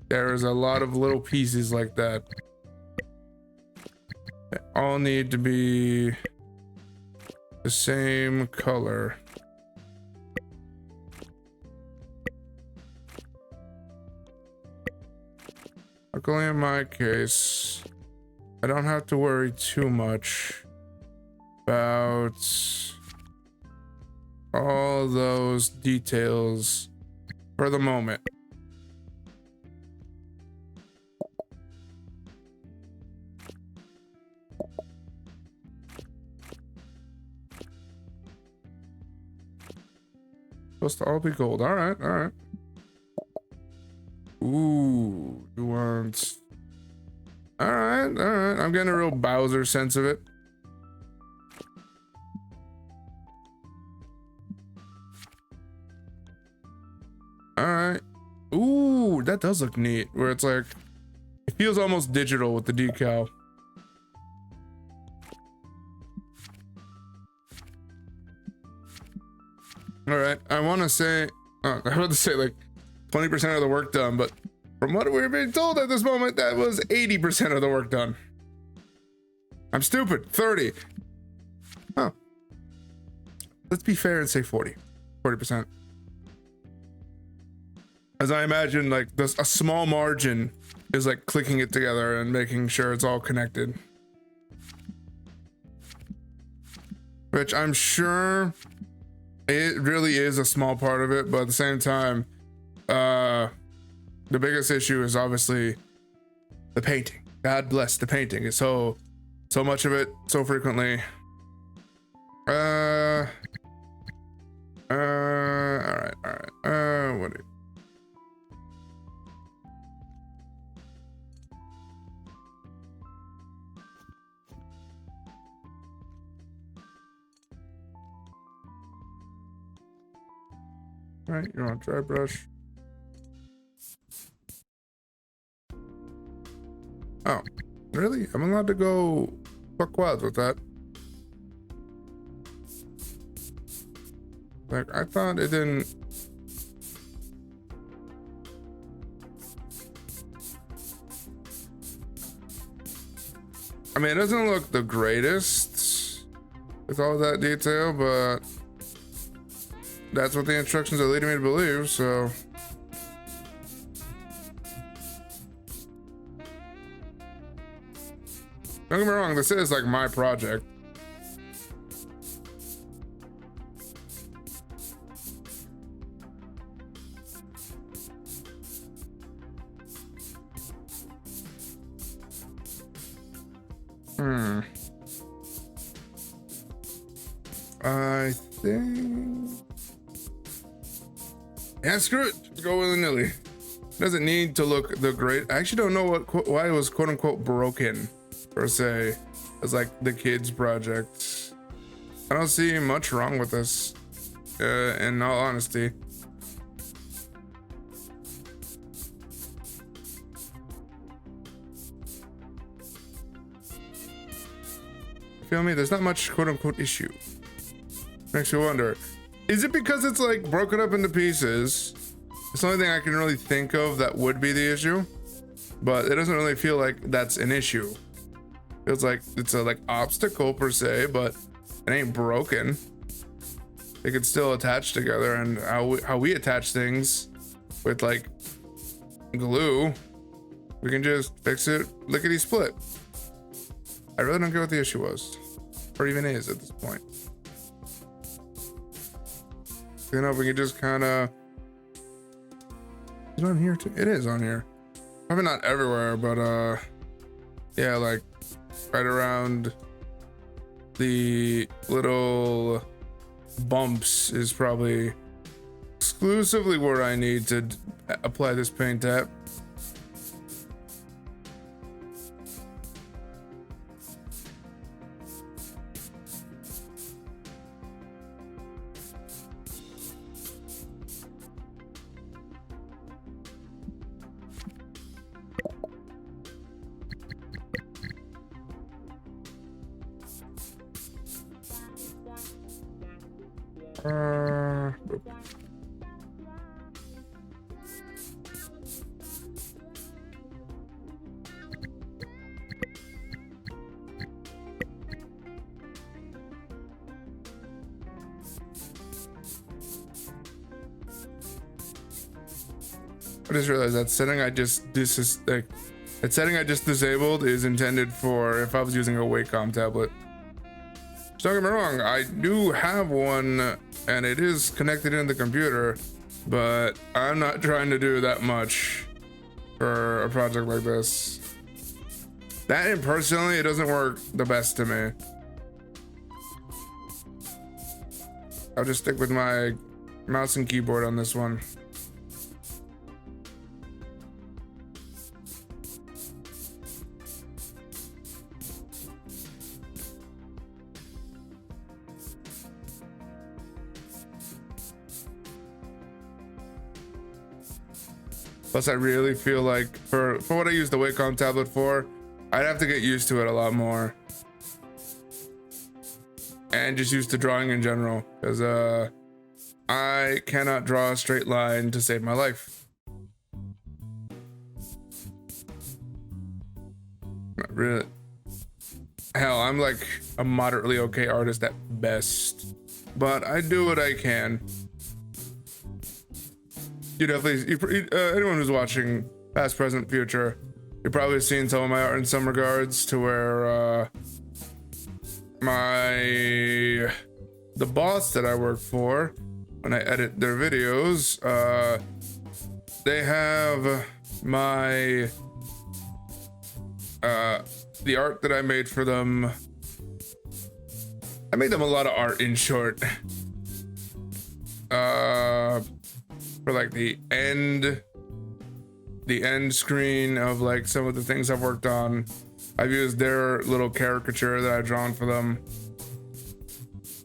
A: There is a lot of little pieces like that. They all need to be the same color. Luckily in my case, I don't have to worry too much about all those details for the moment. Supposed to all be gold. All right, all right. Ooh, you want... All right, all right. I'm getting a real Bowser sense of it. All right. Ooh, that does look neat. Where it's like, it feels almost digital with the decal. All right, I want to say, I was about to say like 20% of the work done, but from what we're being told at this moment, that was 80% of the work done. I'm stupid. 30. Oh. Let's be fair and say 40%. As I imagine, like a small margin is like clicking it together and making sure it's all connected. Which I'm sure it really is a small part of it, but at the same time, the biggest issue is obviously the painting. God bless the painting. It's so much of it, so frequently. All right. What do you... All right, you're on dry brush. Oh, really? I'm allowed to go fuck wild with that. Like, I thought it didn't. I mean, it doesn't look the greatest with all that detail, but that's what the instructions are leading me to believe, so. Don't get me wrong, this is like my project. I think... Yeah, screw it. Just go willy-nilly. Doesn't need to look the great. I actually don't know why it was quote unquote broken per se, as like the kids project. I don't see much wrong with this, in all honesty. Feel me? There's not much quote unquote issue. Makes you wonder, is it because it's like broken up into pieces? It's the only thing I can really think of that would be the issue, but it doesn't really feel like that's an issue. Feels like it's a like obstacle per se, but it ain't broken. They could still attach together, and how we attach things with like glue, we can just fix it lickety split. I really don't get what the issue was, or even is at this point. You know, we can just kind of Is it on here too? It is on here. Probably not everywhere, but yeah, like right around the little bumps is probably exclusively where I need to apply this paint at. I just realized that setting I just that setting I just disabled is intended for if I was using a Wacom tablet. Don't get me wrong, I do have one and it is connected in the computer, but I'm not trying to do that much for a project like this. That and personally, it doesn't work the best to me. I'll just stick with my mouse and keyboard on this one. Plus, I really feel like for what I use the Wacom tablet for, I'd have to get used to it a lot more. And just used to drawing in general, because I cannot draw a straight line to save my life. Not really. Hell, I'm like a moderately okay artist at best, but I do what I can. You definitely, anyone who's watching past, present, future, you've probably seen some of my art in some regards to where the boss that I work for, when I edit their videos, they have my the art that I made for them. I made them a lot of art, in short. For like the end screen of like some of the things I've worked on. I've used their little caricature that I've drawn for them.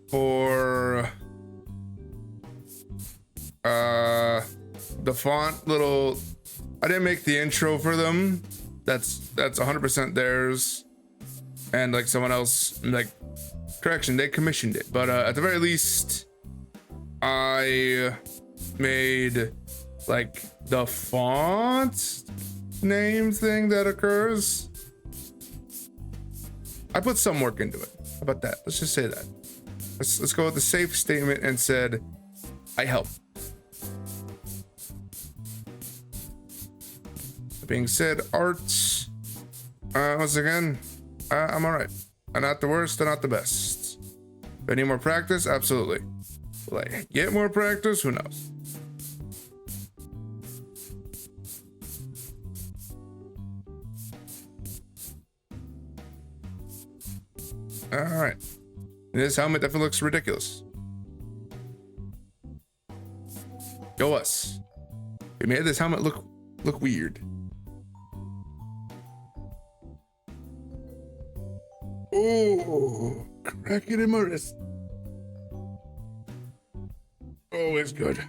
A: For the font little, I didn't make the intro for them. That's 100% theirs. And like someone else, like, correction, they commissioned it. But at the very least, I made like the font name thing that occurs. I put some work into it. How about that? Let's just say that. Let's go with the safe statement and said I helped. That being said, arts, once again, I'm all right. I'm not the worst, I'm not the best. Do I need more practice? Absolutely. Will I get more practice? Who knows? All right. This helmet definitely looks ridiculous. Go us. We made this helmet look weird. Oh, cracking in my wrist. Always good.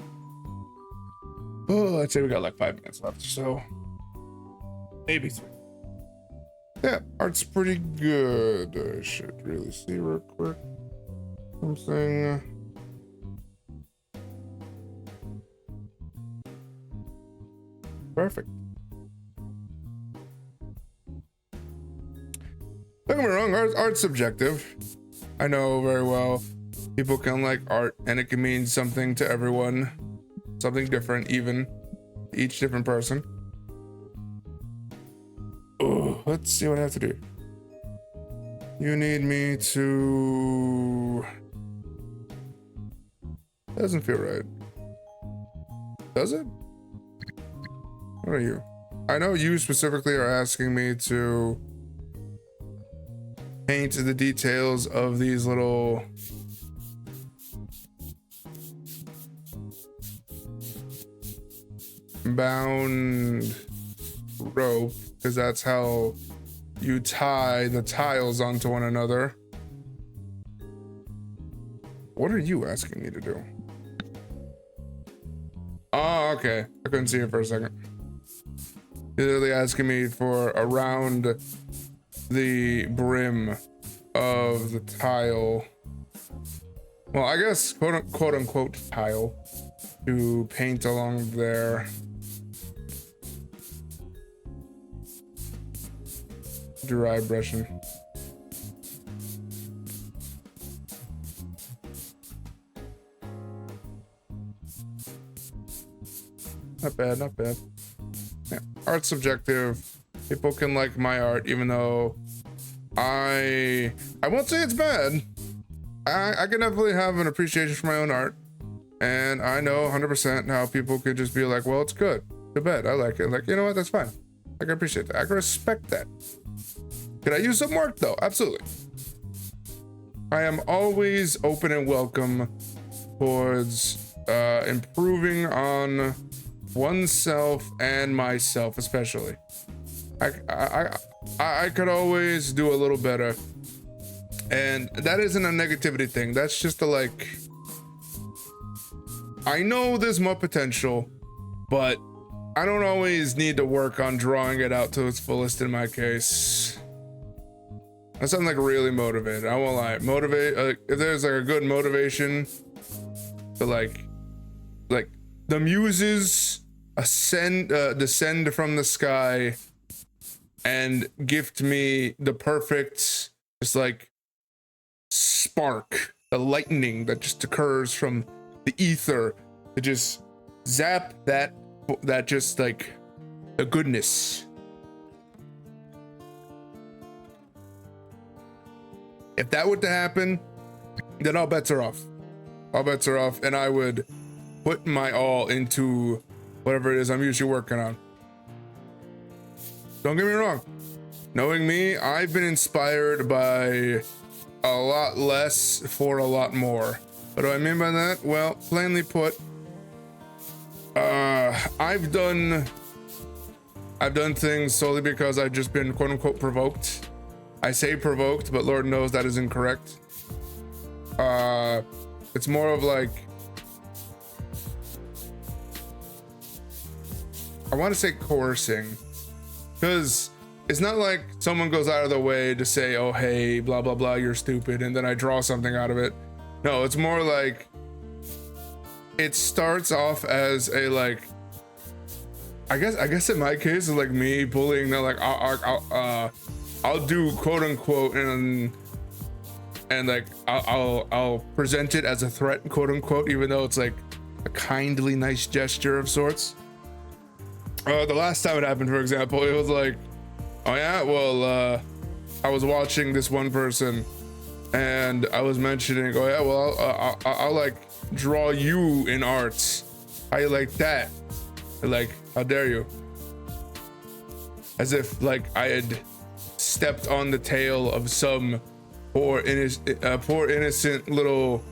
A: Oh, I'd say we got like 5 minutes left, so maybe 3. Yeah, art's pretty good. I should really see real quick. Something. Perfect. Don't get me wrong, art's subjective. I know very well. People can like art and it can mean something to everyone. Something different, even each different person. Oh, let's see what I have to do. You need me to... Doesn't feel right. Does it? What are you? I know you specifically are asking me to paint the details of these little bound rope, because that's how you tie the tiles onto one another. What are you asking me to do? Oh, okay. I couldn't see it for a second. You're literally asking me for around the brim of the tile. Well, I guess quote unquote tile to paint along there. Dry brushing. Not bad, not bad. Yeah, art's subjective. People can like my art, even though I won't say it's bad. I can definitely have an appreciation for my own art, and I know 100% how people could just be like, well, it's good, too bad, I like it. Like, you know what, that's fine. I can appreciate that. I can respect that. Could I use some work though? Absolutely. I am always open and welcome towards improving on oneself and myself, especially. I could always do a little better, and that isn't a negativity thing. That's just a like, I know there's more potential, but I don't always need to work on drawing it out to its fullest in my case. Unless I'm like really motivated. I won't lie. If there's like a good motivation to like the muses descend from the sky and gift me the perfect, just like spark, the lightning that just occurs from the ether to just zap that just like the goodness. If that were to happen, then all bets are off. All bets are off, and I would put my all into whatever it is I'm usually working on. Don't get me wrong. Knowing me, I've been inspired by a lot less for a lot more. What do I mean by that? Well, plainly put, I've done things solely because I've just been quote unquote provoked. I say provoked, but Lord knows that is incorrect. It's more of like, I want to say coercing, because it's not like someone goes out of their way to say, oh, hey, blah, blah, blah, you're stupid, and then I draw something out of it. No, it's more like, it starts off as a like, I guess in my case, it's like me bullying them, like, I'll do quote unquote and like I'll present it as a threat, quote unquote, even though it's like a kindly nice gesture of sorts. The last time it happened, for example, it was like, oh yeah, well, I was watching this one person and I was mentioning, oh yeah, well, I'll like draw you in arts. How you like that? Like, how dare you? As if like I had stepped on the tail of some poor innocent little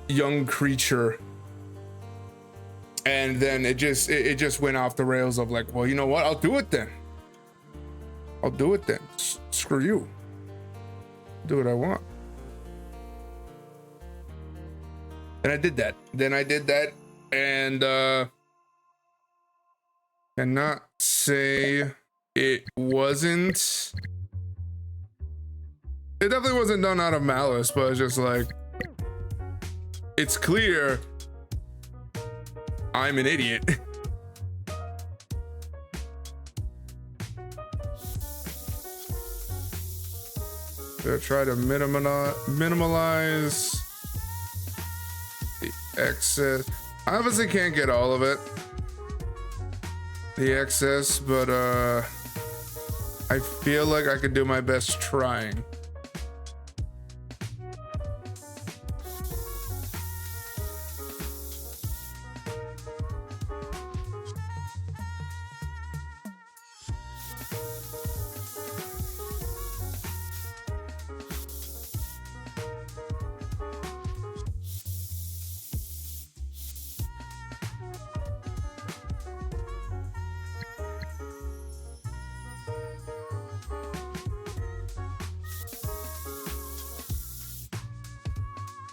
A: young creature, and then it just went off the rails of like, well, you know what, I'll do it then. Screw you, do what I want. And I did that and cannot say it wasn't. It definitely wasn't done out of malice, but it's just like, it's clear I'm an idiot. Gonna try to minimalize the excess. I obviously can't get all of it, the excess, but I feel like I could do my best trying.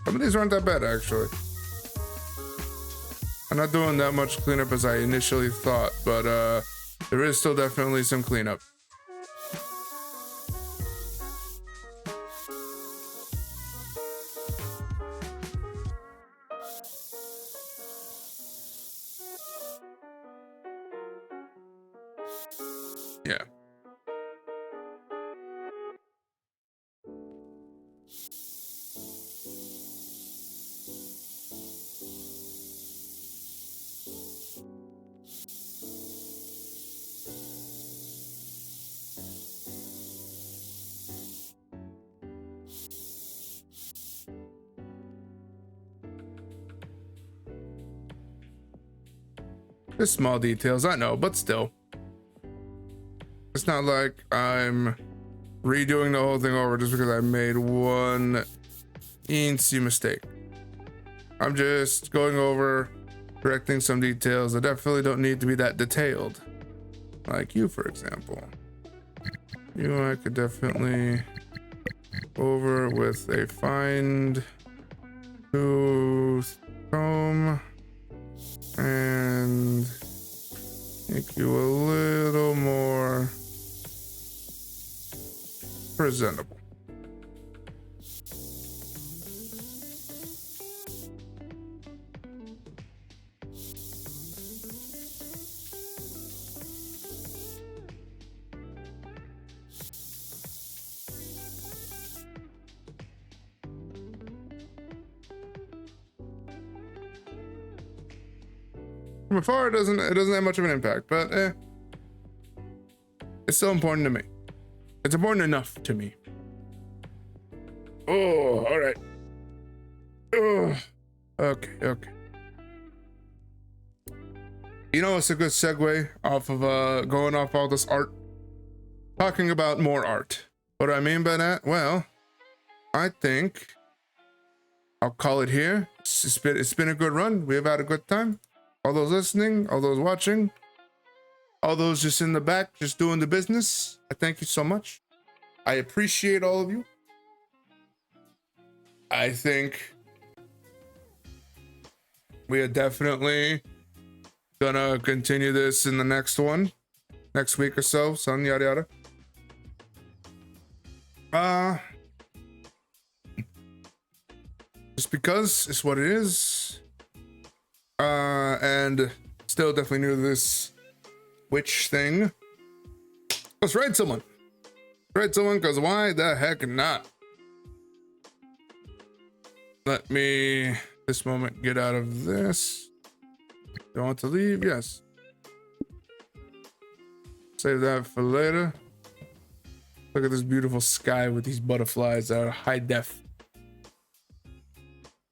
A: Some of these aren't that bad, actually. I'm not doing that much cleanup as I initially thought, but there is still definitely some cleanup. Yeah. There's small details, I know, but still. It's not like I'm redoing the whole thing over just because I made one eensy mistake. I'm just going over, correcting some details that definitely don't need to be that detailed. Like you, for example. You, I could definitely over with a fine tooth comb and make you a little more presentable. From afar, it doesn't have much of an impact, but it's still important to me. It's important enough to me. Oh, all right. Oh, okay. You know, it's a good segue off of going off all this art, talking about more art. What do I mean by that? Well, I think I'll call it here. It's been a good run. We've had a good time. All those listening, all those watching, all those just in the back, just doing the business. I thank you so much. I appreciate all of you. I think we are definitely gonna continue this in the next one, next week or so, son, yada yada. Just because it's what it is. And still definitely new to this witch thing. Let's raid someone. Raid someone, because why the heck not? Let me, this moment, get out of this. Don't want to leave? Yes. Save that for later. Look at this beautiful sky with these butterflies that are high def.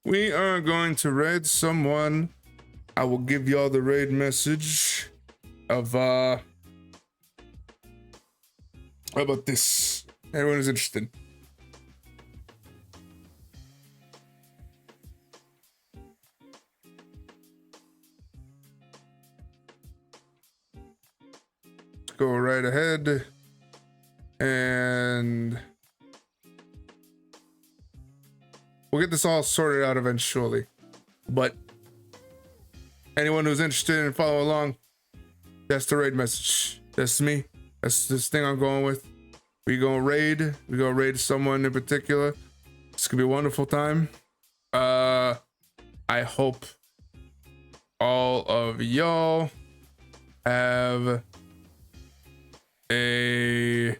A: We are going to raid someone. I will give y'all the raid message of how about this? Everyone is interested. Let's go right ahead and we'll get this all sorted out eventually. But anyone who's interested in following along, that's the raid message. That's me. That's this thing I'm going with. We gonna raid. We gonna raid someone in particular. It's gonna be a wonderful time. I hope all of y'all have a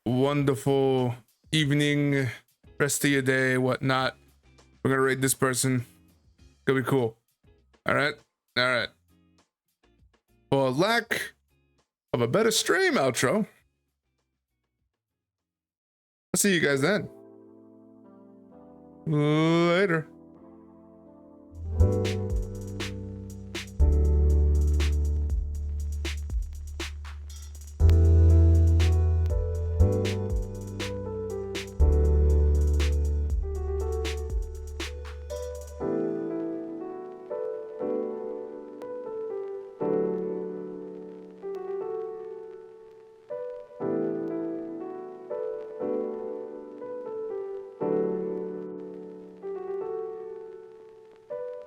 A: wonderful evening, rest of your day, whatnot. We're gonna raid this person. It's gonna be cool. All right. For lack of a better stream outro, I'll see you guys then. Later.